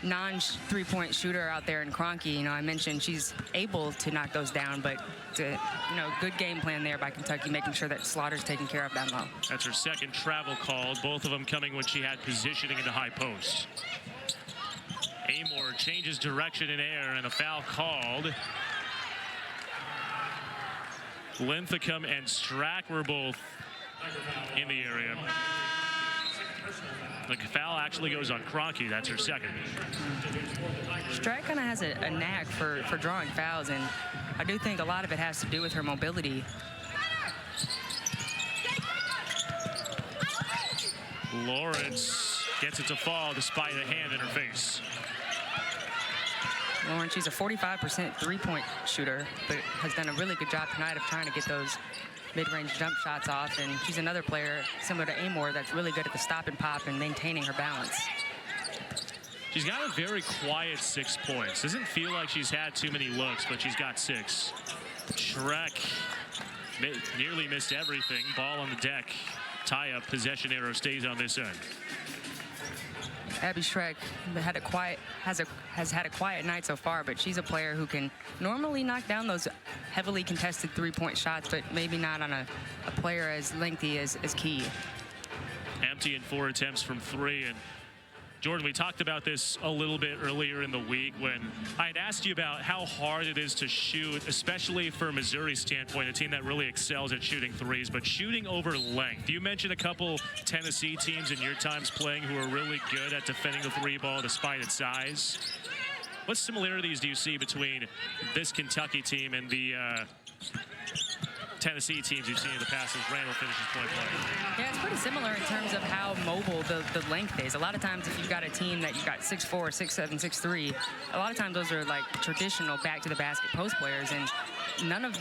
non-3-point shooter out there in Kroenke. You know, I mentioned she's able to knock those down, but good game plan there by Kentucky, making sure that Slaughter's taken care of down low. That's her second travel call, both of them coming when she had positioning in the high post. Amor changes direction in air, and a foul called. Linthicum and Strack were both in the area. The foul actually goes on Kroenke. That's her second. Strack kind of has a knack for drawing fouls, and I do think a lot of it has to do with her mobility. Lawrence gets it to fall despite a hand in her face. Lawrence, she's a 45% three-point shooter, but has done a really good job tonight of trying to get those mid-range jump shots off, and she's another player similar to Amor that's really good at the stop and pop and maintaining her balance. She's got a very quiet 6 points. Doesn't feel like she's had too many looks, but she's got 6. Schreck nearly missed everything. Ball on the deck. Tie-up, possession arrow stays on this end. Abby Schreck has had a quiet night so far, but she's a player who can normally knock down those heavily contested three-point shots, but maybe not on a player as lengthy as Key. Empty in 4 attempts from 3. And Jordan, we talked about this a little bit earlier in the week when I had asked you about how hard it is to shoot, especially for Missouri's standpoint, a team that really excels at shooting threes, but shooting over length. You mentioned a couple Tennessee teams in your times playing who are really good at defending the three ball despite its size. What similarities do you see between this Kentucky team and the Tennessee teams you've seen in the past as Randall finishes point blank? Yeah, it's pretty similar in terms of how mobile the length is. A lot of times if you've got a team that you've got 6'4", 6'7", 6'3", a lot of times those are like traditional back to the basket post players, and none of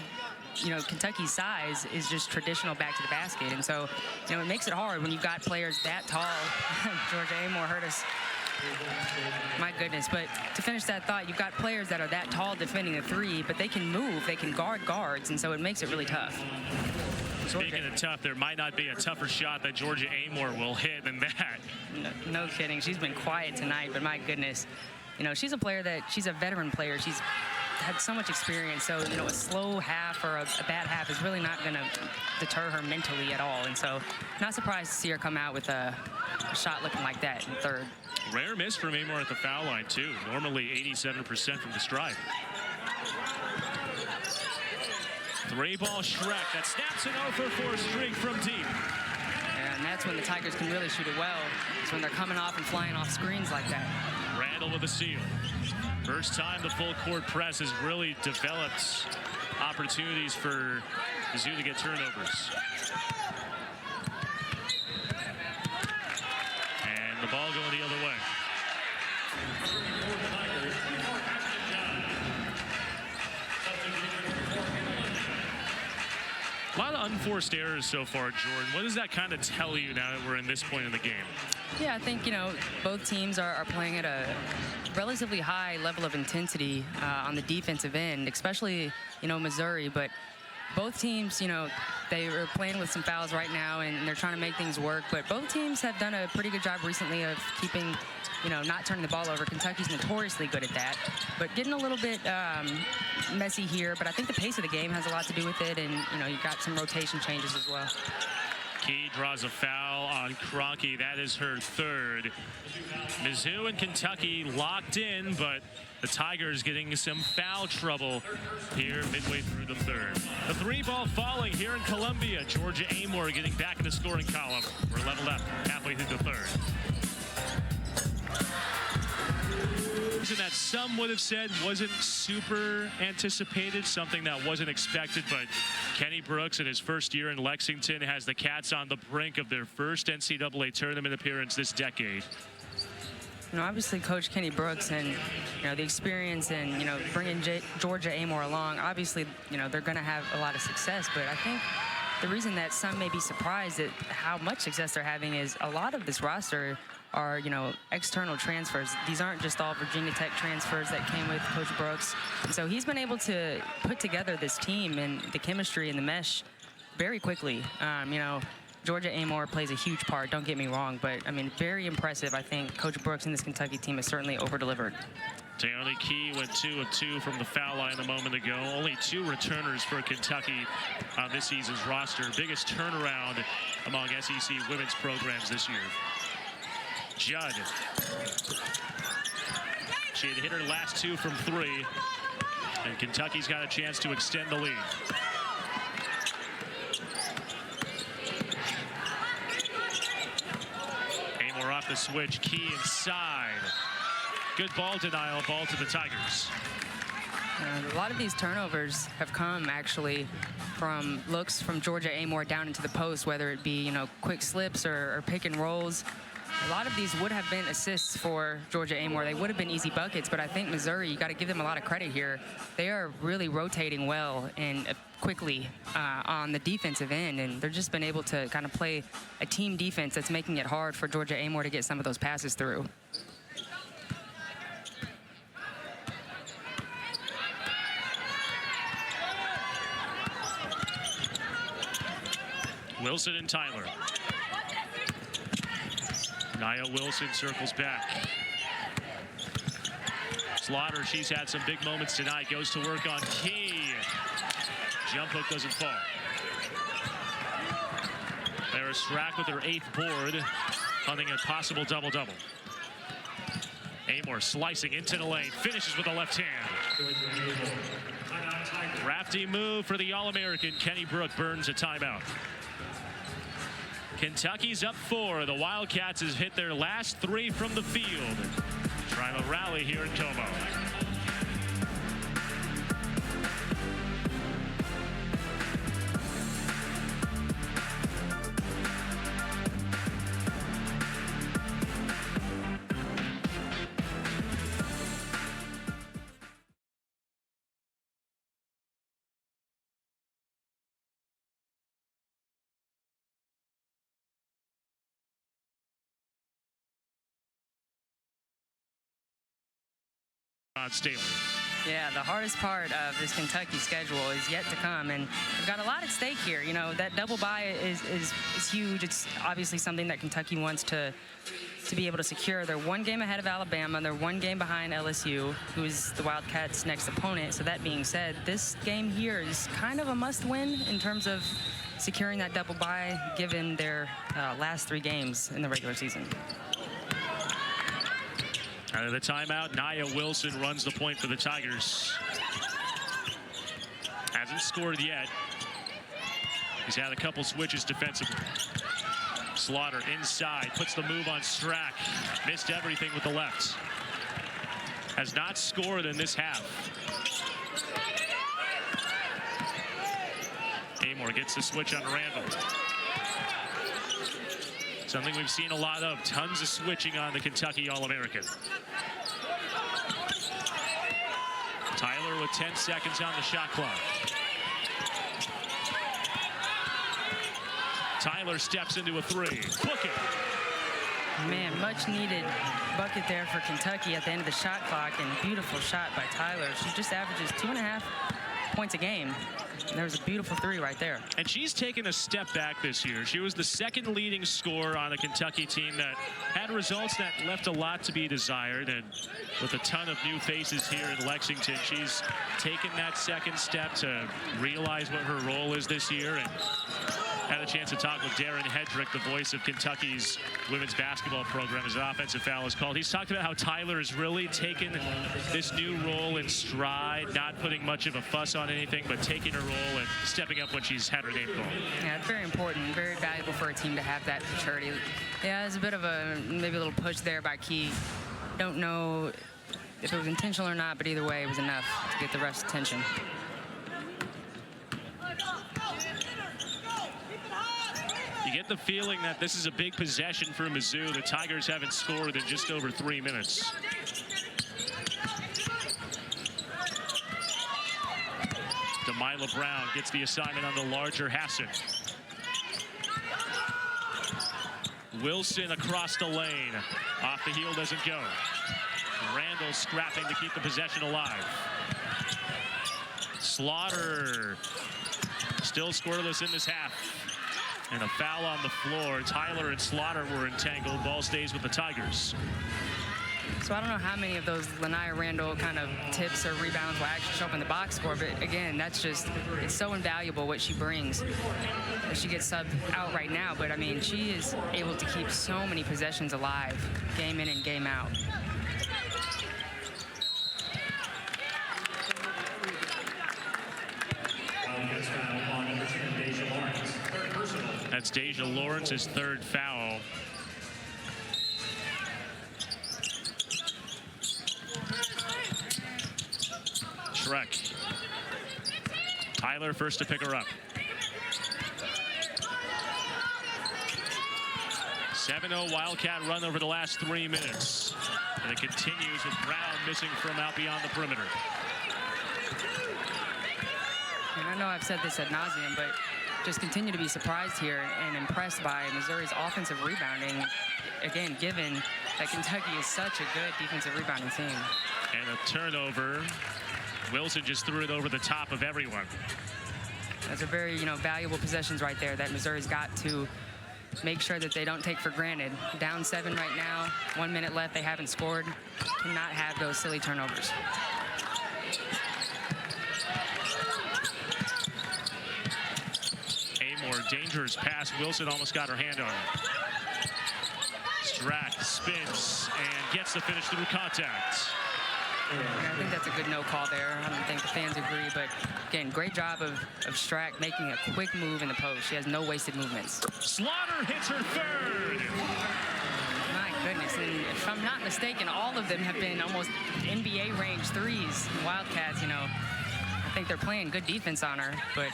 Kentucky's size is just traditional back to the basket. And so, it makes it hard when you've got players that tall. Georgia Amor hurt us. My goodness, but to finish that thought, you've got players that are that tall defending the three, but they can move, they can guard guards, and so it makes it really tough. Speaking of tough, there might not be a tougher shot that Georgia Amor will hit than that. No kidding. She's been quiet tonight, but my goodness. She's a player she's a veteran player. She's had so much experience, so, a slow half or a bad half is really not going to deter her mentally at all. And so, not surprised to see her come out with a shot looking like that in third. Rare miss from Amor at the foul line, too. Normally 87% from the stripe. 3-ball Schreck that snaps an 0-for-4 streak from deep. And that's when the Tigers can really shoot it well. It's when they're coming off and flying off screens like that. Randall with a steal. First time the full court press has really developed opportunities for Mizzou to get turnovers. And the ball going the other way. A lot of unforced errors so far, Jordan. What does that kind of tell you now that we're in this point in the game? Yeah, I think, both teams are playing at a relatively high level of intensity on the defensive end, especially, Missouri. But both teams, they are playing with some fouls right now, and they're trying to make things work. But both teams have done a pretty good job recently of keeping, not turning the ball over. Kentucky's notoriously good at that, but getting a little bit messy here. But I think the pace of the game has a lot to do with it, and, you've got some rotation changes as well. Key draws a foul on Kroenke. That is her third. Mizzou and Kentucky locked in, but the Tigers getting some foul trouble here midway through the third. The 3-ball falling here in Columbia. Georgia Amor getting back in the scoring column. We're leveled up halfway through the third. That some would have said wasn't super anticipated, something that wasn't expected, but Kenny Brooks in his first year in Lexington has the Cats on the brink of their first NCAA tournament appearance this decade. Obviously Coach Kenny Brooks and, the experience and, bringing Georgia Amor along, obviously, they're going to have a lot of success, but I think the reason that some may be surprised at how much success they're having is a lot of this roster are, external transfers. These aren't just all Virginia Tech transfers that came with Coach Brooks. And so he's been able to put together this team, and the chemistry and the mesh very quickly. You know, Georgia Amor plays a huge part, don't get me wrong, but, I mean, very impressive. I think Coach Brooks and this Kentucky team has certainly over-delivered. Taylor Key went 2 of 2 from the foul line a moment ago. Only 2 returners for Kentucky on this season's roster. Biggest turnaround among SEC women's programs this year. Judd. She had hit her last 2 from 3, and Kentucky's got a chance to extend the lead. Amor off the switch, Key inside. Good ball denial, ball to the Tigers. A lot of these turnovers have come actually from looks from Georgia Amor down into the post, whether it be, you know, quick slips or pick and rolls. A lot of these would have been assists for Georgia Amor. They would have been easy buckets, but I think Missouri, you got to give them a lot of credit here. They are really rotating well and quickly on the defensive end, and they've just been able to kind of play a team defense that's making it hard for Georgia Amor to get some of those passes through. Wilson and Tyler. Nia Wilson circles back. Slaughter, she's had some big moments tonight, goes to work on Key. Jump hook doesn't fall. There's Strack with her 8th board, hunting a possible double-double. Amor slicing into the lane, finishes with the left hand. Crafty move for the All-American. Kenny Brook burns a timeout. Kentucky's up 4. The Wildcats has hit their last 3 from the field. Trying to rally here in Como. Staley. Yeah, the hardest part of this Kentucky schedule is yet to come, and we've got a lot at stake here. You know, that double bye is huge. It's obviously something that Kentucky wants to be able to secure. They're 1 game ahead of Alabama. They're 1 game behind LSU, who is the Wildcats' next opponent. So that being said, this game here is kind of a must-win in terms of securing that double bye, given their last 3 games in the regular season. Out of the timeout, Nia Wilson runs the point for the Tigers. Hasn't scored yet. He's had a couple switches defensively. Slaughter inside, puts the move on Strack. Missed everything with the left. Has not scored in this half. Amor gets the switch on Randall. Something we've seen a lot of. Tons of switching on the Kentucky All-American. Tyler with 10 seconds on the shot clock. Tyler steps into a 3. Book it. Man, much needed bucket there for Kentucky at the end of the shot clock, and beautiful shot by Tyler. She just averages 2.5 points a game. And there was a beautiful 3 right there. And she's taken a step back this year. She was the 2nd leading scorer on a Kentucky team that had results that left a lot to be desired. And with a ton of new faces here in Lexington, she's taken that 2nd step to realize what her role is this year. And had a chance to talk with Darren Hedrick, the voice of Kentucky's women's basketball program, as an offensive foul is called. He's talked about how Tyler has really taken this new role in stride, not putting much of a fuss on anything, but taking her role and stepping up when she's had her name called. Yeah, it's very important, very valuable for a team to have that maturity. Yeah, there's a bit of maybe a little push there by Key. Don't know if it was intentional or not, but either way, it was enough to get the ref's attention. You get the feeling that this is a big possession for Mizzou. The Tigers haven't scored in just over 3 minutes. Delilah Brown gets the assignment on the larger Hassan. Wilson across the lane. Off the heel doesn't go. Randall scrapping to keep the possession alive. Slaughter Still scoreless in this half. And a foul on the floor. Tyler and Slaughter were entangled. Ball stays with the Tigers. So I don't know how many of those Lanaya Randall kind of tips or rebounds will actually show up in the box score, but again, that's just, it's so invaluable what she brings. She gets subbed out right now, but I mean, she is able to keep so many possessions alive, game in and game out. That's Deja Lawrence's third foul. Shrek. Tyler first to pick her up. 7-0 Wildcat run over the last 3 minutes. And it continues with Brown missing from out beyond the perimeter. And I know I've said this ad nauseum, but just continue to be surprised here and impressed by Missouri's offensive rebounding. Again, given that Kentucky is such a good defensive rebounding team. And a turnover. Wilson just threw it over the top of everyone. Those are very, valuable possessions right there that Missouri's got to make sure that they don't take for granted. Down 7 right now, 1 minute left, they haven't scored. Cannot have those silly turnovers. Amor, dangerous pass. Wilson almost got her hand on it. Strack spins and gets the finish through contact. I think that's a good no call there. I don't think the fans agree, but again, great job of Strack making a quick move in the post. She has no wasted movements. Slaughter hits her third. My goodness, and if I'm not mistaken, all of them have been almost NBA range threes. Wildcats, I think they're playing good defense on her, but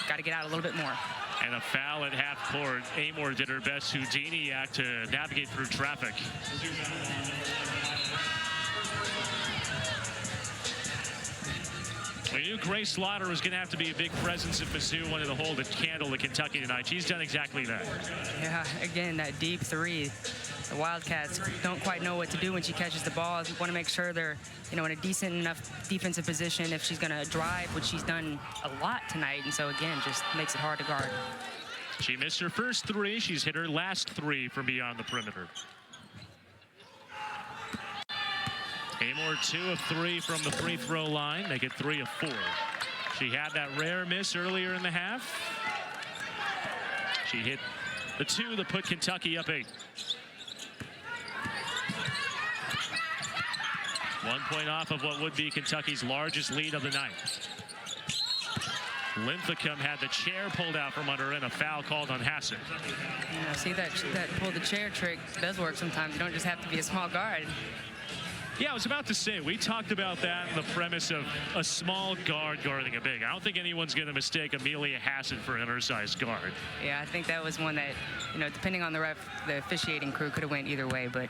got to get out a little bit more. And a foul at half court. Amor did her best Houdini act to navigate through traffic. We knew Grace Slaughter was going to have to be a big presence if Mizzou wanted to hold a candle to Kentucky tonight. She's done exactly that. Yeah, again, that deep three. The Wildcats don't quite know what to do when she catches the ball. You want to make sure they're, in a decent enough defensive position if she's going to drive, which she's done a lot tonight. And so, again, just makes it hard to guard. She missed her first 3. She's hit her last 3 from beyond the perimeter. Amor 2 of 3 from the free throw line. Make it 3 of 4. She had that rare miss earlier in the half. She hit the 2 that put Kentucky up 8. 1 point off of what would be Kentucky's largest lead of the night. Linthicum had the chair pulled out from under and a foul called on Hassett. See that pull the chair trick does work sometimes. You don't just have to be a small guard. Yeah, I was about to say, we talked about that in the premise of a small guard guarding a big. I don't think anyone's going to mistake Amelia Hassett for an undersized guard. Yeah, I think that was one that, depending on the ref, the officiating crew could have went either way, but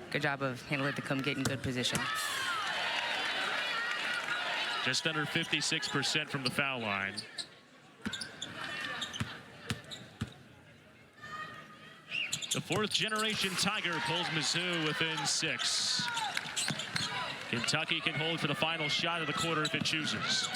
good job of Linthicum getting good position. Just under 56% from the foul line. The 4th generation Tiger pulls Mizzou within 6. Kentucky can hold for the final shot of the quarter if it chooses.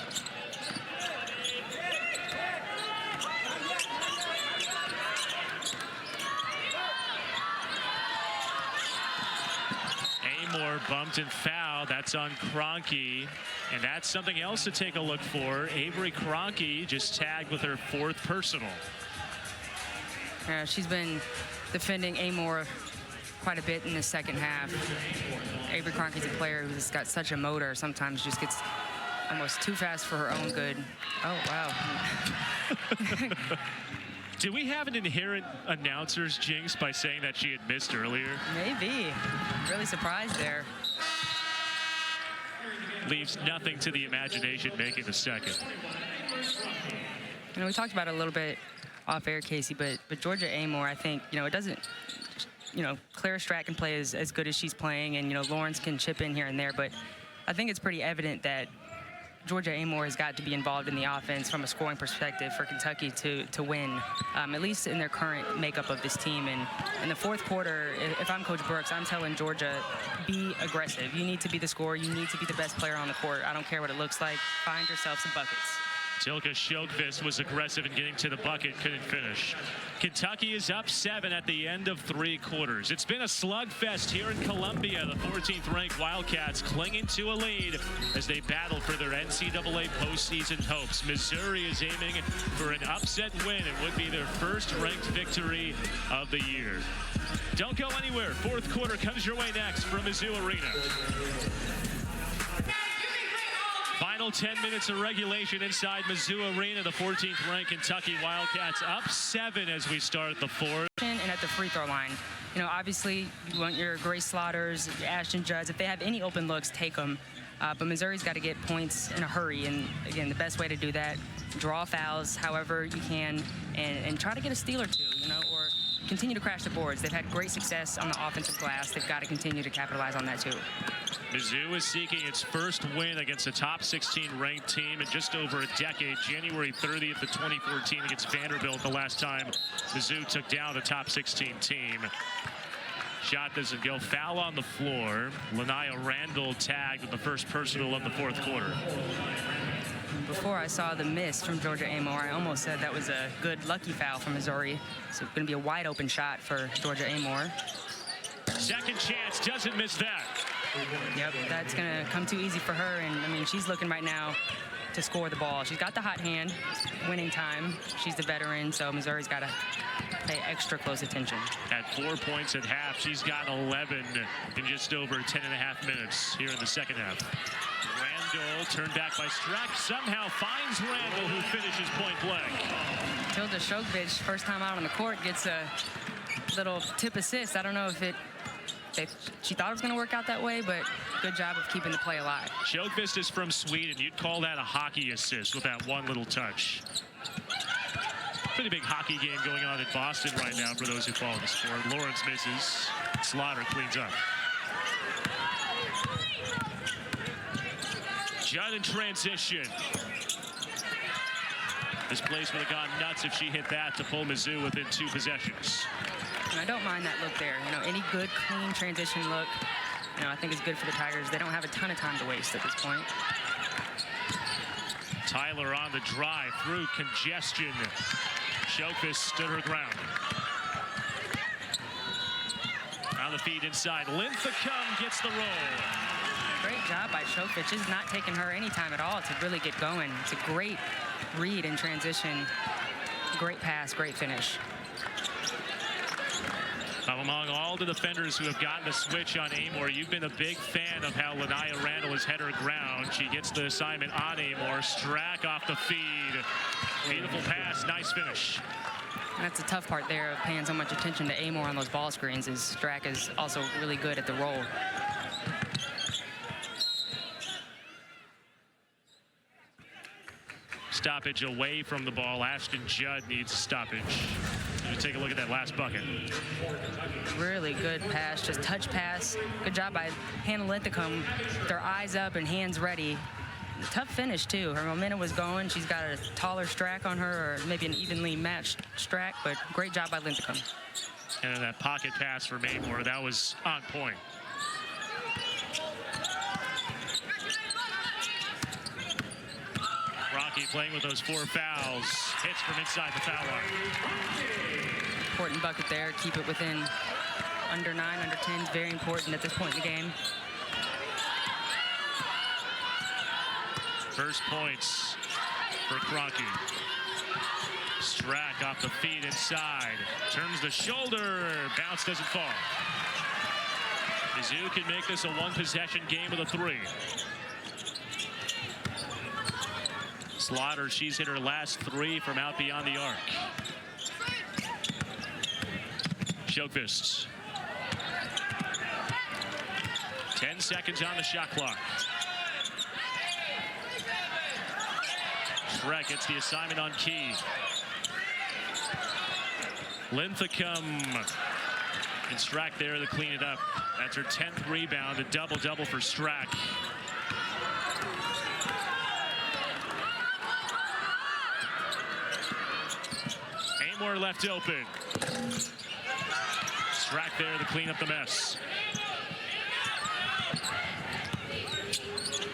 Amor bumped and fouled. That's on Kroenke. And that's something else to take a look for. Avery Kroenke just tagged with her 4th personal. She's been defending Amor quite a bit in the second half. Avery Kroenke's a player who's got such a motor, sometimes just gets almost too fast for her own good. Oh, wow. Do we have an inherent announcer's jinx by saying that she had missed earlier? Maybe. Really surprised there. Leaves nothing to the imagination making the second. We talked about it a little bit off air, Casey, but Georgia Amor, I think, it doesn't, Clara Strack can play as good as she's playing, and, Lawrence can chip in here and there, but I think it's pretty evident that Georgia Amor has got to be involved in the offense from a scoring perspective for Kentucky to win, at least in their current makeup of this team. And in the 4th quarter, if I'm Coach Brooks, I'm telling Georgia, be aggressive. You need to be the scorer. You need to be the best player on the court. I don't care what it looks like. Find yourself some buckets. Tilka Shokvist was aggressive in getting to the bucket, couldn't finish. Kentucky is up 7 at the end of 3 quarters. It's been a slugfest here in Columbia. The 14th-ranked Wildcats clinging to a lead as they battle for their NCAA postseason hopes. Missouri is aiming for an upset win and would be their first-ranked victory of the year. Don't go anywhere. 4th quarter comes your way next from Mizzou Arena. Final 10 minutes of regulation inside Mizzou Arena. The 14th-ranked Kentucky Wildcats up 7 as we start the 4th. And at the free throw line, you know, obviously you want your Grace Slaughters, your Ashton Judds. If they have any open looks, take them. But Missouri's got to get points in a hurry. And again, the best way to do that, draw fouls however you can, and try to get a steal or two, you know, or continue to crash the boards. They've had great success on the offensive glass. They've got to continue to capitalize on that too. Mizzou is seeking its first win against a top 16 ranked team in just over a decade. January 30th of 2014 against Vanderbilt, the last time Mizzou took down a top 16 team. Shot doesn't go. Foul on the floor. Lanaya Randall tagged with the first personal of the 4th quarter. Before I saw the miss from Georgia Amore, I almost said that was a good lucky foul from Missouri. So it's going to be a wide open shot for Georgia Amore. Second chance, doesn't miss that. Yep, that's going to come too easy for her. And I mean, she's looking right now to score the ball. She's got the hot hand, winning time. She's the veteran, so Missouri's got to pay extra close attention. At 4 points at half, she's got 11 in just over 10.5 minutes here in the second half. Randall turned back by Strack, somehow finds Randall, who finishes point blank. Tilda Shokvich, first time out on the court, gets a little tip assist. I don't know if she thought it was going to work out that way, but good job of keeping the play alive. Shokvist is from Sweden. You'd call that a hockey assist with that one little touch. Pretty big hockey game going on in Boston right now for those who follow the sport. Lawrence misses. Slaughter cleans up. Judd in transition. This place would have gone nuts if she hit that to pull Mizzou within 2 possessions. And I don't mind that look there. You know, any good, clean transition look, you know, I think is good for the Tigers. They don't have a ton of time to waste at this point. Tyler on the drive through congestion. Shokvist stood her ground. On the feed inside. Linthicum gets the roll. Great job by Shokvich. This is not taking her any time at all to really get going. It's a great read in transition. Great pass, great finish. Among all the defenders who have gotten the switch on Amore, you've been a big fan of how Lanaya Randall has had her ground. She gets the assignment on Amore. Strack off the feed. Beautiful pass, nice finish. And that's the tough part there of paying so much attention to Amore on those ball screens, is Strack is also really good at the roll. Stoppage away from the ball. Ashton Judd needs a stoppage. Just take a look at that last bucket. Really good pass, just touch pass. Good job by Hannah Linthicum with her eyes up and hands ready. Tough finish too. Her momentum was going. She's got a taller Strack on her, or maybe an evenly matched Strack, but great job by Linthicum. And then that pocket pass for Amore, that was on point. Rocky playing with those 4 fouls. Hits from inside the foul line. Important bucket there. Keep it within under 9, under 10 is very important at this point in the game. First points for Kroenke. Strack off the feet inside. Turns the shoulder. Bounce doesn't fall. Mizzou can make this a 1-possession game with a 3. Slaughter, she's hit her last 3 from out beyond the arc. Shokvist. 10 seconds on the shot clock. Strack gets the assignment on Key. Linthicum. And Strack there to clean it up. That's her 10th rebound, a double-double for Strack. Amore left open. Strack there to clean up the mess.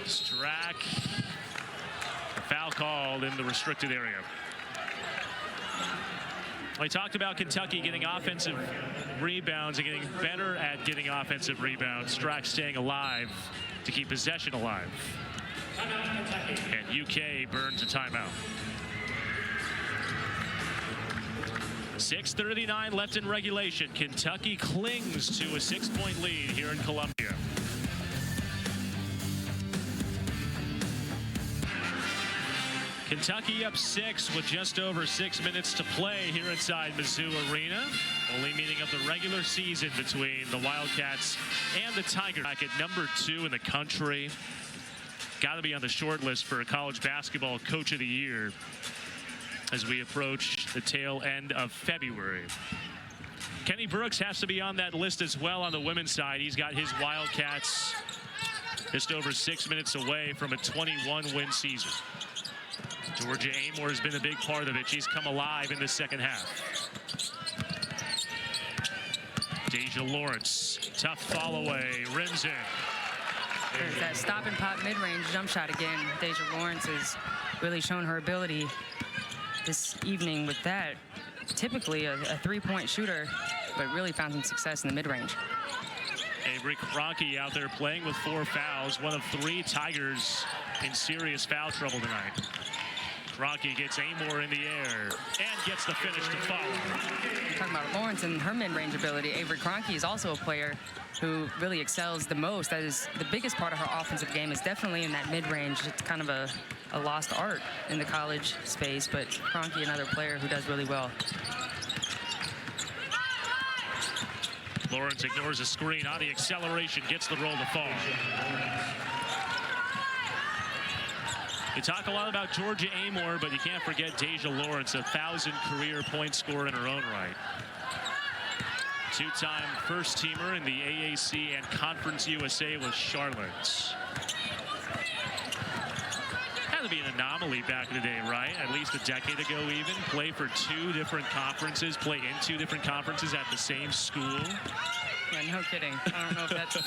Strack. A foul called. called in the restricted area. We talked about Kentucky getting offensive rebounds and getting better at getting offensive rebounds. Strack staying alive to keep possession alive. And UK burns a timeout. 6:39 left in regulation. Kentucky clings to a 6-point lead here in Columbia. Kentucky up 6 with just over 6 minutes to play here inside Mizzou Arena. Only meeting of the regular season between the Wildcats and the Tigers. Back at number 2 in the country. Got to be on the short list for a college basketball coach of the year as we approach the tail end of February. Kenny Brooks has to be on that list as well on the women's side. He's got his Wildcats just over 6 minutes away from a 21-win season. Georgia Amor has been a big part of it. She's come alive in the second half. Deja Lawrence, tough fall away, rims in. There's that stop and pop mid-range jump shot again. Deja Lawrence has really shown her ability this evening with that. Typically a three-point shooter, but really found some success in the mid-range. Avery Kroenke out there playing with 4 fouls, one of 3 Tigers in serious foul trouble tonight. Kroenke gets Amor in the air and gets the finish to follow. Talking about Lawrence and her mid-range ability, Avery Kroenke is also a player who really excels the most. That is the biggest part of her offensive game, is definitely in that mid-range. It's kind of a lost art in the college space, but Kroenke, another player who does really well. Lawrence ignores a screen on the acceleration, gets the roll to fall. We talk a lot about Georgia Amor, but you can't forget Deja Lawrence, 1,000 career point scorer in her own right. 2-time first teamer in the AAC and Conference USA with Charlotte. Had to be an anomaly back in the day, right? At least a decade ago even. Play for 2 different conferences, play in 2 different conferences at the same school. Yeah, no kidding. I don't know if that's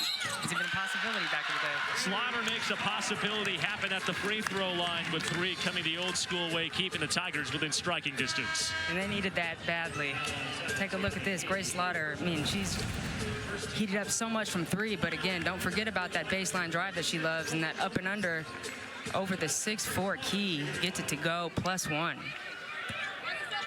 even a possibility back in the day. Slaughter makes a possibility happen at the free throw line with 3 coming the old school way, keeping the Tigers within striking distance. And they needed that badly. Take a look at this. Grace Slaughter, I mean, she's heated up so much from 3, but again, don't forget about that baseline drive that she loves, and that up and under over the 6'4" key gets it to go +1.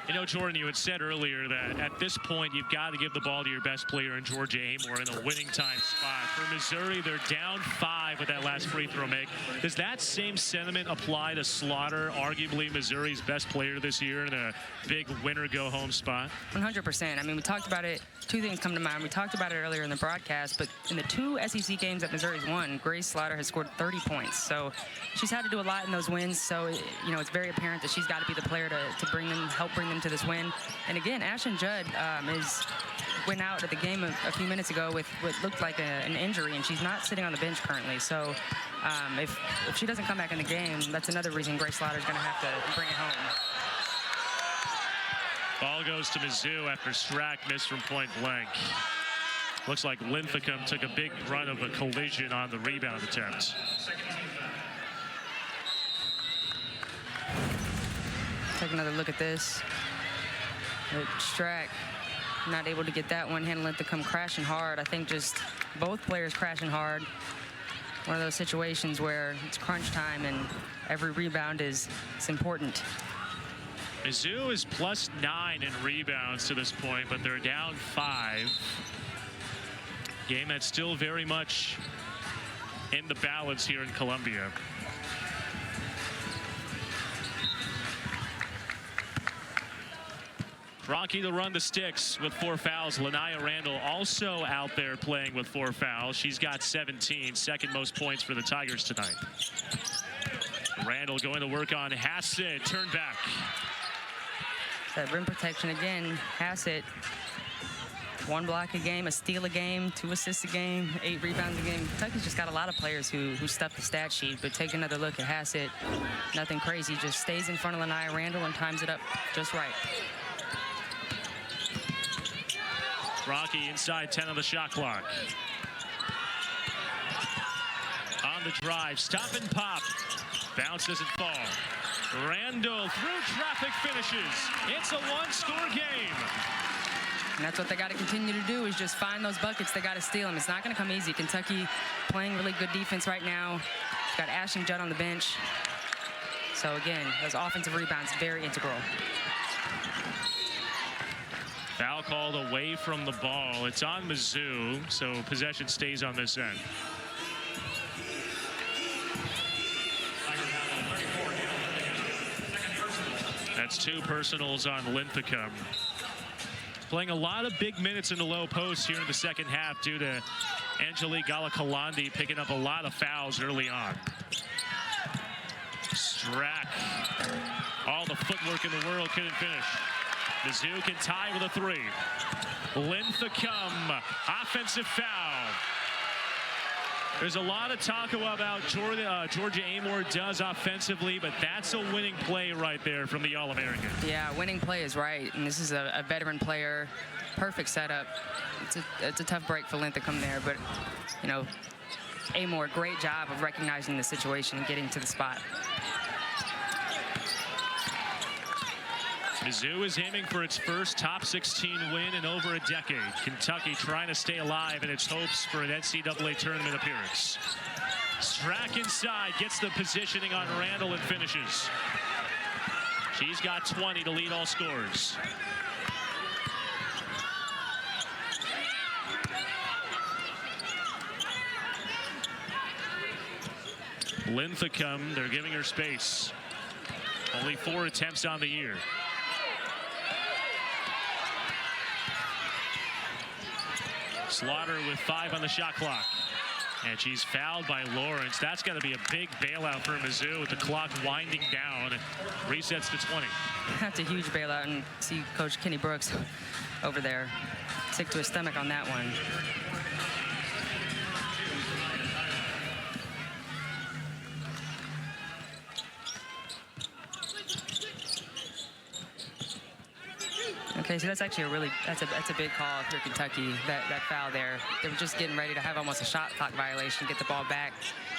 You know, Jordan, you had said earlier that at this point, you've got to give the ball to your best player in Georgia Amor in a winning time spot. For Missouri, they're down 5 with that last free throw make. Does that same sentiment apply to Slaughter, arguably Missouri's best player this year in a big winner-go-home spot? 100%. I mean, we talked about it. 2 things come to mind. We talked about it earlier in the broadcast, but in the 2 SEC games that Missouri's won, Grace Slaughter has scored 30 points. So she's had to do a lot in those wins. So, you know, it's very apparent that she's got to be the player to bring them, help bring them to this win. And again, Ashton Judd went out at the game a few minutes ago with what looked like an injury, and she's not sitting on the bench currently. So if she doesn't come back in the game, that's another reason Grace Slaughter's going to have to bring it home. Ball goes to Mizzou after Strack missed from point blank. Looks like Linthicum took a big run of a collision on the rebound attempt. Take another look at this. Strack not able to get that one. Linthicum crashing hard. I think just both players crashing hard. One of those situations where it's crunch time and every rebound is important. Mizzou is +9 in rebounds to this point, but they're down 5. Game that's still very much in the balance here in Columbia. Kroenke to run the sticks with 4 fouls. Lanaya Randall also out there playing with 4 fouls. She's got 17, second most points for the Tigers tonight. Randall going to work on Hassett, turn back. That rim protection again. Hassett, 1 block a game, a steal a game, 2 assists a game, 8 rebounds a game. Kentucky's just got a lot of players who stuff the stat sheet, but take another look at Hassett. Nothing crazy, just stays in front of Lanaya Randall and times it up just right. Kroenke inside 10 on the shot clock. On the drive, stop and pop. Bounce doesn't fall. Randall through traffic finishes. It's a one-score game. And that's what they got to continue to do, is just find those buckets. They got to steal them. It's not going to come easy. Kentucky playing really good defense right now. Got Ashton Judd on the bench. So again, those offensive rebounds, very integral. Foul called away from the ball. It's on Mizzou, so possession stays on this end. That's 2 personals on Linthicum. Playing a lot of big minutes in the low post here in the second half due to Angelique Galakalandi picking up a lot of fouls early on. Strack, all the footwork in the world, couldn't finish. Mizzou can tie with a 3. Linthicum, offensive foul. There's a lot of talk about Georgia Amor does offensively, but that's a winning play right there from the All-American. Yeah, winning play is right, and this is a veteran player. Perfect setup. It's a tough break for Linthicum there, but, you know, Amor, great job of recognizing the situation and getting to the spot. Mizzou is aiming for its first top 16 win in over a decade. Kentucky trying to stay alive in its hopes for an NCAA tournament appearance. Strack inside, gets the positioning on Randall and finishes. She's got 20 to lead all scores. Linthicum, they're giving her space. Only 4 attempts on the year. Slaughter with 5 on the shot clock. And she's fouled by Lawrence. That's got to be a big bailout for Mizzou with the clock winding down. Resets to 20. That's a huge bailout, and see Coach Kenny Brooks over there. Sick to his stomach on that one. Okay, so that's actually that's a big call for Kentucky, that foul there. They were just getting ready to have almost a shot clock violation, get the ball back.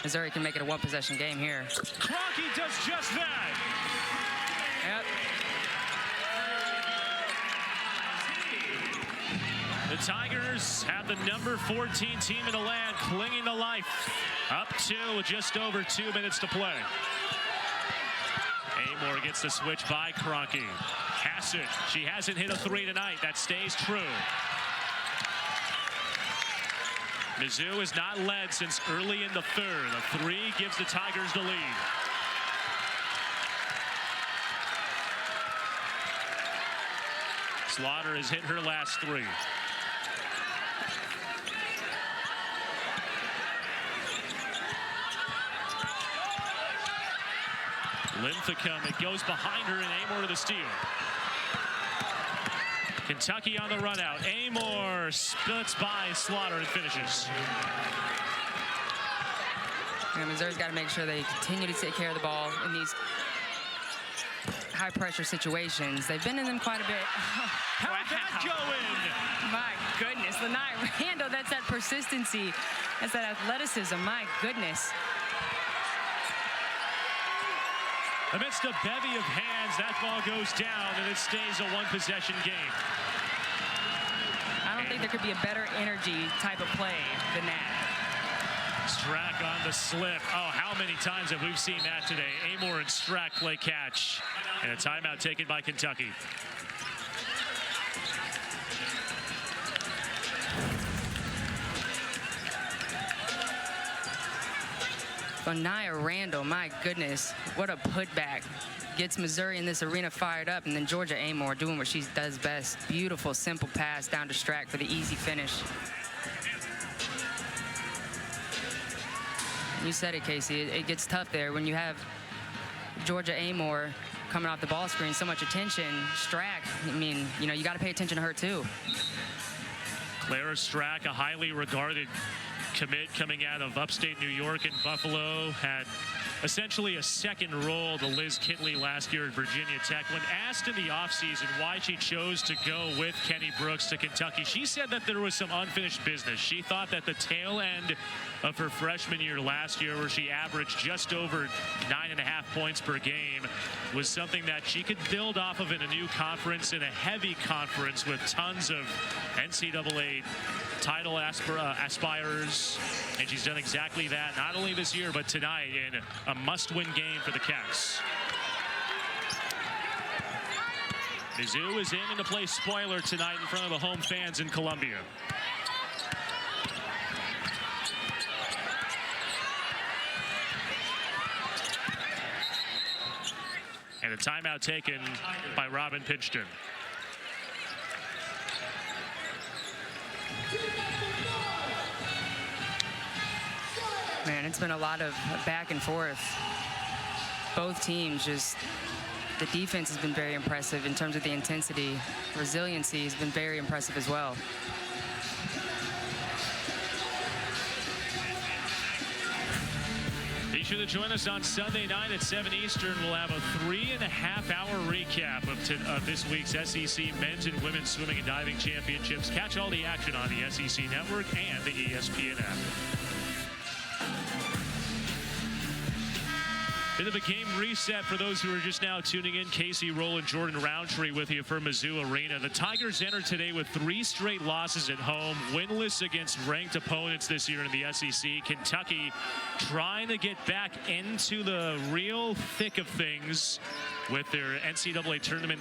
Missouri can make it a 1-possession game here. Kroenke does just that. Yep. The Tigers have the number 14 team in the land clinging to life. Up 2 with just over 2 minutes to play. Amor gets the switch by Kroenke. Hassett, she hasn't hit a 3 tonight. That stays true. Mizzou has not led since early in the third. A 3 gives the Tigers the lead. Slaughter has hit her last 3. Linthicum, it goes behind her, and Amor to the steal. Kentucky on the run out. Amor splits by Slaughter and finishes. And Missouri's got to make sure they continue to take care of the ball in these high-pressure situations. They've been in them quite a bit. How'd that go in? My goodness, Lanai Randall, that's that persistency. That's that athleticism, my goodness. Amidst a bevy of hands, that ball goes down, and it stays a 1-possession game. I don't think there could be a better energy type of play than that. Strack on the slip. Oh, how many times have we seen that today? Amor and Strack play catch. And a timeout taken by Kentucky. Lanai Randall, my goodness, what a putback. Gets Missouri in this arena fired up, and then Georgia Amor doing what she does best. Beautiful, simple pass down to Strack for the easy finish. You said it, Casey. It gets tough there when you have Georgia Amor coming off the ball screen, so much attention. Strack, I mean, you know, you got to pay attention to her too. Clara Strack, a highly regarded commit coming out of upstate New York and Buffalo, had essentially a second role to Liz Kitley last year at Virginia Tech. When asked in the offseason why she chose to go with Kenny Brooks to Kentucky, she said that there was some unfinished business. She thought that the tail end of her freshman year last year, where she averaged just over 9.5 points per game, was something that she could build off of in a new conference, in a heavy conference with tons of NCAA title aspirers, and she's done exactly that, not only this year but tonight in a must-win game for the Cats. Mizzou is aiming to play spoiler tonight in front of the home fans in Columbia. And a timeout taken by Robin Pinchton. Man, it's been a lot of back and forth. Both teams just, the defense has been very impressive in terms of the intensity. Resiliency has been very impressive as well. Be sure to join us on Sunday night at 7 Eastern. We'll have a 3.5-hour recap of this week's SEC men's and women's swimming and diving championships. Catch all the action on the SEC Network and the ESPN app. Bit of a game reset for those who are just now tuning in. Casey Rowland, Jordan Roundtree with you for Mizzou Arena. The Tigers enter today with 3 straight losses at home, winless against ranked opponents this year in the SEC. Kentucky trying to get back into the real thick of things with their NCAA tournament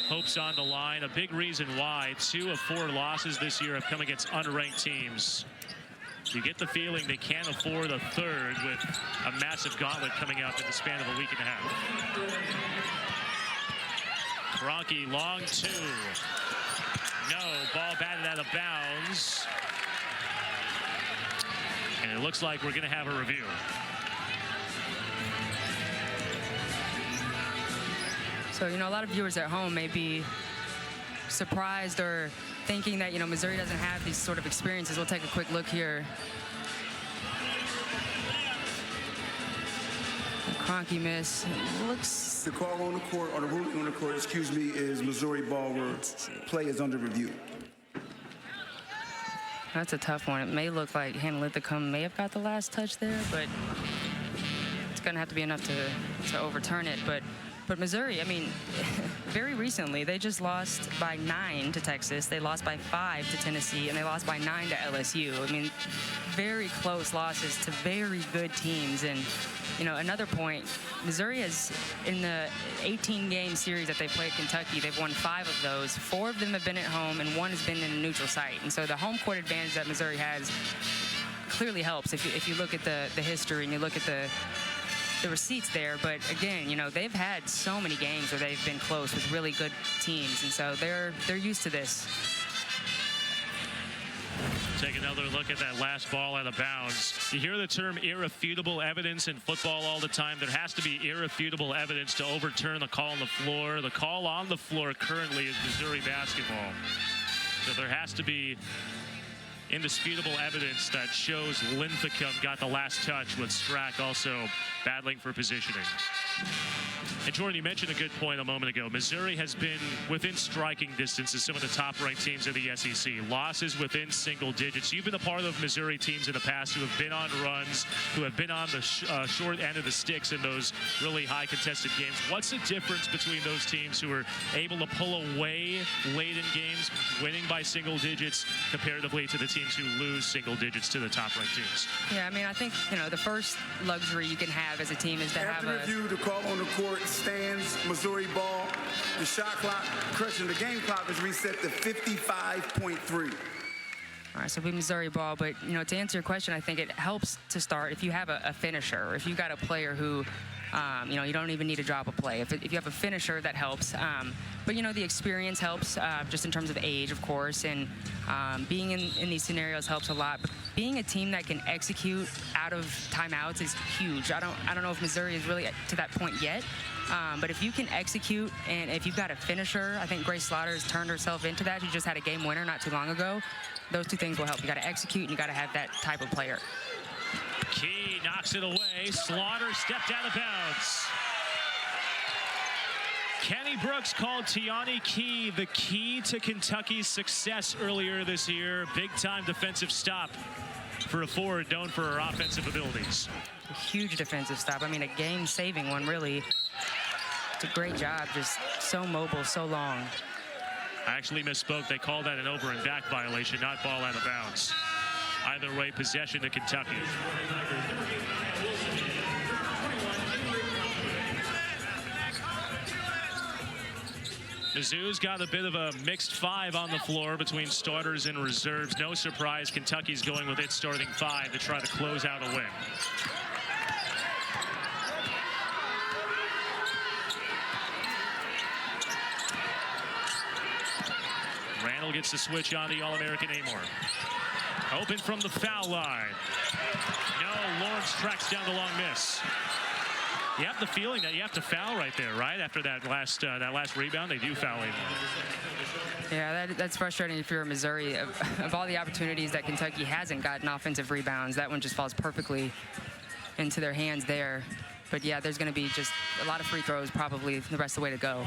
hopes on the line. A big reason why 2 of 4 losses this year have come against unranked teams. You get the feeling they can't afford a third with a massive gauntlet coming up in the span of a week and a half. Kroenke, long 2. No, ball batted out of bounds. And it looks like we're going to have a review. So, you know, a lot of viewers at home may be surprised or thinking that, you know, Missouri doesn't have these sort of experiences. We'll take a quick look here. Kroenke miss. Looks. The call on the court, or the ruling on the court, excuse me, is Missouri ball where play is under review. That's a tough one. It may look like Hanalithicum may have got the last touch there, but it's going to have to be enough to overturn it. But Missouri, I mean, very recently, they just lost by 9 to Texas. They lost by 5 to Tennessee, and they lost by 9 to LSU. I mean, very close losses to very good teams. And, you know, another point, Missouri has, in the 18-game series that they've played Kentucky, they've won 5 of those. 4 of them have been at home, and 1 has been in a neutral site. And so the home court advantage that Missouri has clearly helps if you look at the history and you look at the receipts there. But again, you know, they've had so many games where they've been close with really good teams, and so they're used to this. Take another look at that last ball out of bounds. You hear the term irrefutable evidence in football all the time. There has to be irrefutable evidence to overturn the call on the floor. The call on the floor currently is Missouri basketball. So there has to be indisputable evidence that shows Linthicum got the last touch, with Strack also battling for positioning. And Jordan, you mentioned a good point a moment ago. Missouri has been within striking distance of some of the top-ranked teams in the SEC. Losses within single digits. You've been a part of Missouri teams in the past who have been on runs, who have been on the short end of the sticks in those really high contested games. What's the difference between those teams who are able to pull away late in games, winning by single digits, comparatively to the teams who lose single digits to the top-ranked teams? Yeah, I mean, I think, you know, the first luxury you can have as a team is to have a... After review, the call on the court stands, Missouri ball. The shot clock, the game clock is reset to 55.3. All right, so we Missouri ball, but, you know, to answer your question, I think it helps to start if you have a finisher, or if you've got a player who, you know, you don't even need to drop a play. If you have a finisher, that helps. But, you know, the experience helps, just in terms of age, of course, and being in these scenarios helps a lot. But being a team that can execute out of timeouts is huge. I don't know if Missouri is really to that point yet. But if you can execute, and if you've got a finisher, I think Grace Slaughter has turned herself into that. She just had a game winner not too long ago. Those two things will help. You got to execute, and you got to have that type of player. Key knocks it away. Slaughter stepped out of bounds. Kenny Brooks called Tiani Key the key to Kentucky's success earlier this year. Big-time defensive stop for a forward known for her offensive abilities. A huge defensive stop. I mean, a game-saving one, really. It's a great job, just so mobile, so long. I actually misspoke. They called that an over and back violation, not ball out of bounds. Either way, possession to Kentucky. Mizzou's got a bit of a mixed five on the floor between starters and reserves. No surprise, Kentucky's going with its starting five to try to close out a win. Randall gets the switch on the All-American Amor. Open from the foul line. No, Lawrence tracks down the long miss. You have the feeling that you have to foul right there, right? After that last rebound, they do foul him. Yeah, that's frustrating if you're Missouri. Of all the opportunities that Kentucky hasn't gotten offensive rebounds, that one just falls perfectly into their hands there. But yeah, there's going to be just a lot of free throws probably the rest of the way to go.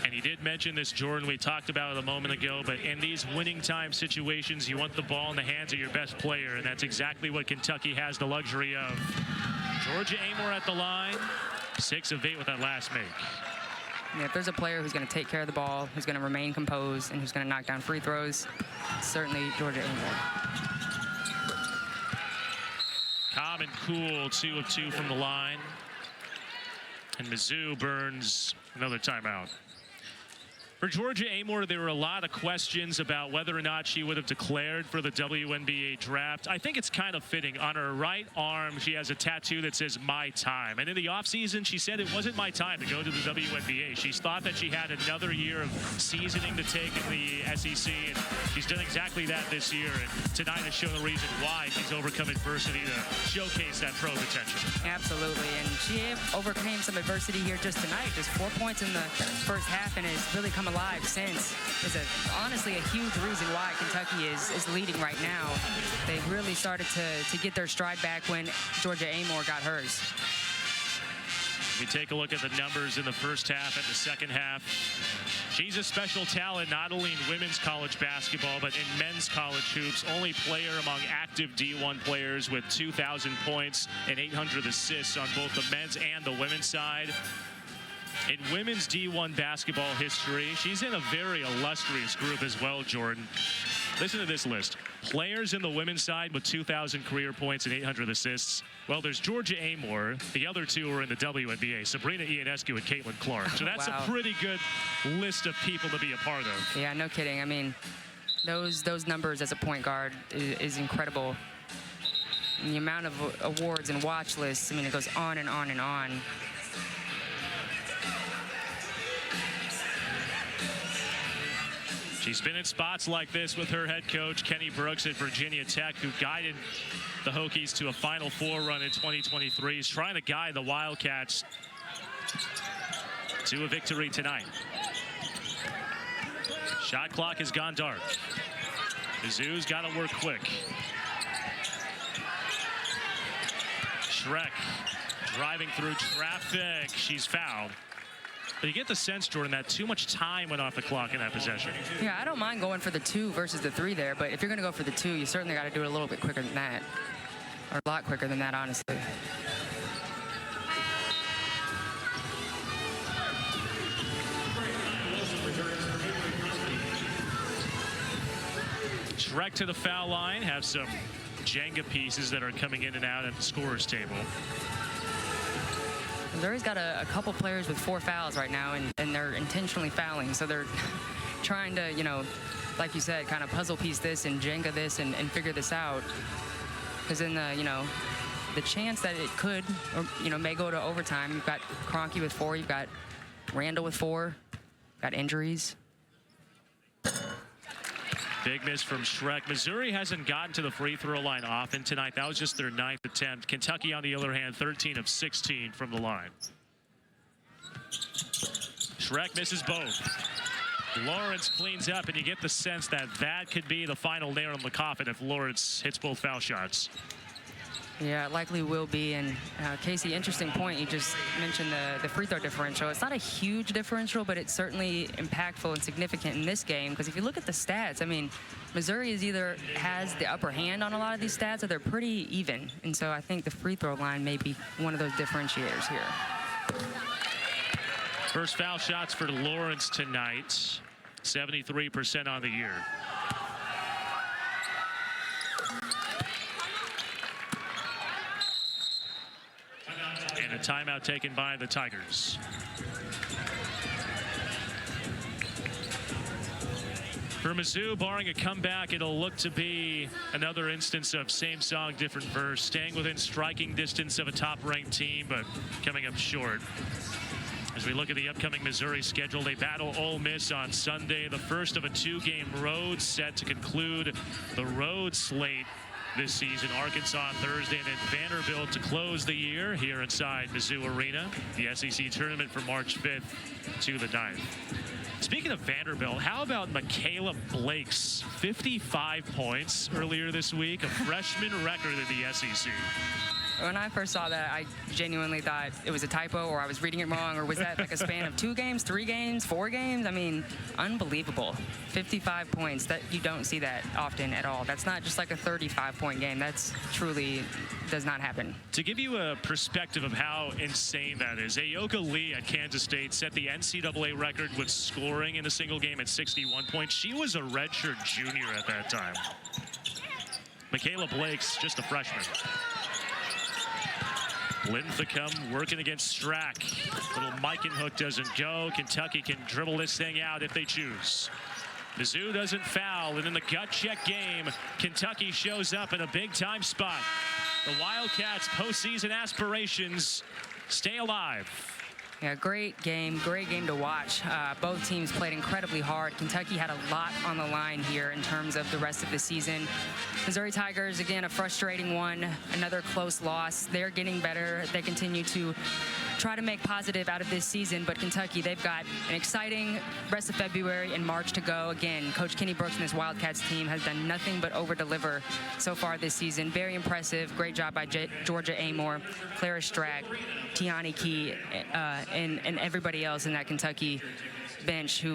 And you did mention this, Jordan, we talked about it a moment ago, but in these winning time situations, you want the ball in the hands of your best player, and that's exactly what Kentucky has the luxury of. Georgia Amor at the line, 6 of 8 with that last make. Yeah, if there's a player who's going to take care of the ball, who's going to remain composed, and who's going to knock down free throws, it's certainly Georgia Amor. Calm and cool, 2 of 2 from the line. And Mizzou burns another timeout. For Georgia Amor, there were a lot of questions about whether or not she would have declared for the WNBA draft. I think it's kind of fitting. On her right arm, she has a tattoo that says "My Time." And in the offseason, she said it wasn't my time to go to the WNBA. She's thought that she had another year of seasoning to take in the SEC, and she's done exactly that this year. And tonight has shown the reason why she's overcome adversity to showcase that pro potential. Absolutely, and she overcame some adversity here just tonight. Just 4 points in the first half, and has really come alive since. Is honestly a huge reason why Kentucky is leading right now. They really started to get their stride back when Georgia Amor got hers. We take a look at the numbers in the first half and the second half. She's a special talent, not only in women's college basketball, but in men's college hoops. Only player among active D1 players with 2,000 points and 800 assists on both the men's and the women's side. In women's D1 basketball history, she's in a very illustrious group as well, Jordan. Listen to this list. Players in the women's side with 2,000 career points and 800 assists. Well, there's Georgia Amor. The other two are in the WNBA, Sabrina Ionescu and Caitlin Clark. So that's Wow. a pretty good list of people to be a part of. Yeah, no kidding. I mean, those numbers as a point guard is incredible. And the amount of awards and watch lists, I mean, it goes on and on and on. She's been in spots like this with her head coach, Kenny Brooks at Virginia Tech, who guided the Hokies to a Final Four run in 2023. He's trying to guide the Wildcats to a victory tonight. Shot clock has gone dark. Mizzou's got to work quick. Schreck driving through traffic. She's fouled. But you get the sense, Jordan, that too much time went off the clock in that possession. Yeah, I don't mind going for the 2 versus the 3 there, but if you're going to go for the 2, you certainly got to do it a little bit quicker than that. Or a lot quicker than that, honestly. Schreck to the foul line, have some Jenga pieces that are coming in and out at the scorer's table. Missouri's got a couple players with 4 fouls right now, and they're intentionally fouling. So they're trying to, you know, like you said, kind of puzzle piece this and Jenga this and figure this out. Because in the, you know, the chance that it could, or, you know, may go to overtime, you've got Kroenke with 4, you've got Randall with 4, got injuries. Big miss from Schreck. Missouri hasn't gotten to the free throw line often tonight. That was just their 9th attempt. Kentucky, on the other hand, 13 of 16 from the line. Schreck misses both. Lawrence cleans up, and you get the sense that that could be the final nail in the coffin if Lawrence hits both foul shots. Yeah, it likely will be. And Casey, interesting point. You just mentioned the free throw differential. It's not a huge differential, but it's certainly impactful and significant in this game. Because if you look at the stats, I mean, Missouri is either has the upper hand on a lot of these stats, or they're pretty even. And so I think the free throw line may be one of those differentiators here. First foul shots for Lawrence tonight. 73% on the year. And a timeout taken by the Tigers. For Mizzou, barring a comeback, it'll look to be another instance of same song, different verse, staying within striking distance of a top-ranked team, but coming up short. As we look at the upcoming Missouri schedule, they battle Ole Miss on Sunday, the first of a two-game road set to conclude the road slate this season. Arkansas on Thursday, and then Vanderbilt to close the year here inside Mizzou Arena. The SEC tournament from March 5th to the 9th. Speaking of Vanderbilt, how about Michaela Blake's 55 points earlier this week, a freshman record in the SEC? When I first saw that, I genuinely thought it was a typo, or I was reading it wrong, or was that like a span of 2 games, 3 games, 4 games? I mean, unbelievable. 55 points. That you don't see that often at all. That's not just like a 35-point game. That's truly does not happen. To give you a perspective of how insane that is, Ayoka Lee at Kansas State set the NCAA record with scoring in a single game at 61 points. She was a redshirt junior at that time. Michaela Blake's just a freshman. Linthicum working against Strack. Little Mikan hook doesn't go. Kentucky can dribble this thing out if they choose. Mizzou doesn't foul, and in the gut check game, Kentucky shows up in a big-time spot. The Wildcats' postseason aspirations stay alive. Yeah, great game to watch. Both teams played incredibly hard. Kentucky had a lot on the line here in terms of the rest of the season. Missouri Tigers, again, a frustrating one, another close loss. They're getting better. They continue to try to make positive out of this season, but Kentucky, they've got an exciting rest of February and March to go. Again, Coach Kenny Brooks and this Wildcats team has done nothing but over-deliver so far this season. Very impressive. Great job by Georgia Amor, Clara Strack, Tiani Key, and everybody else in that Kentucky bench who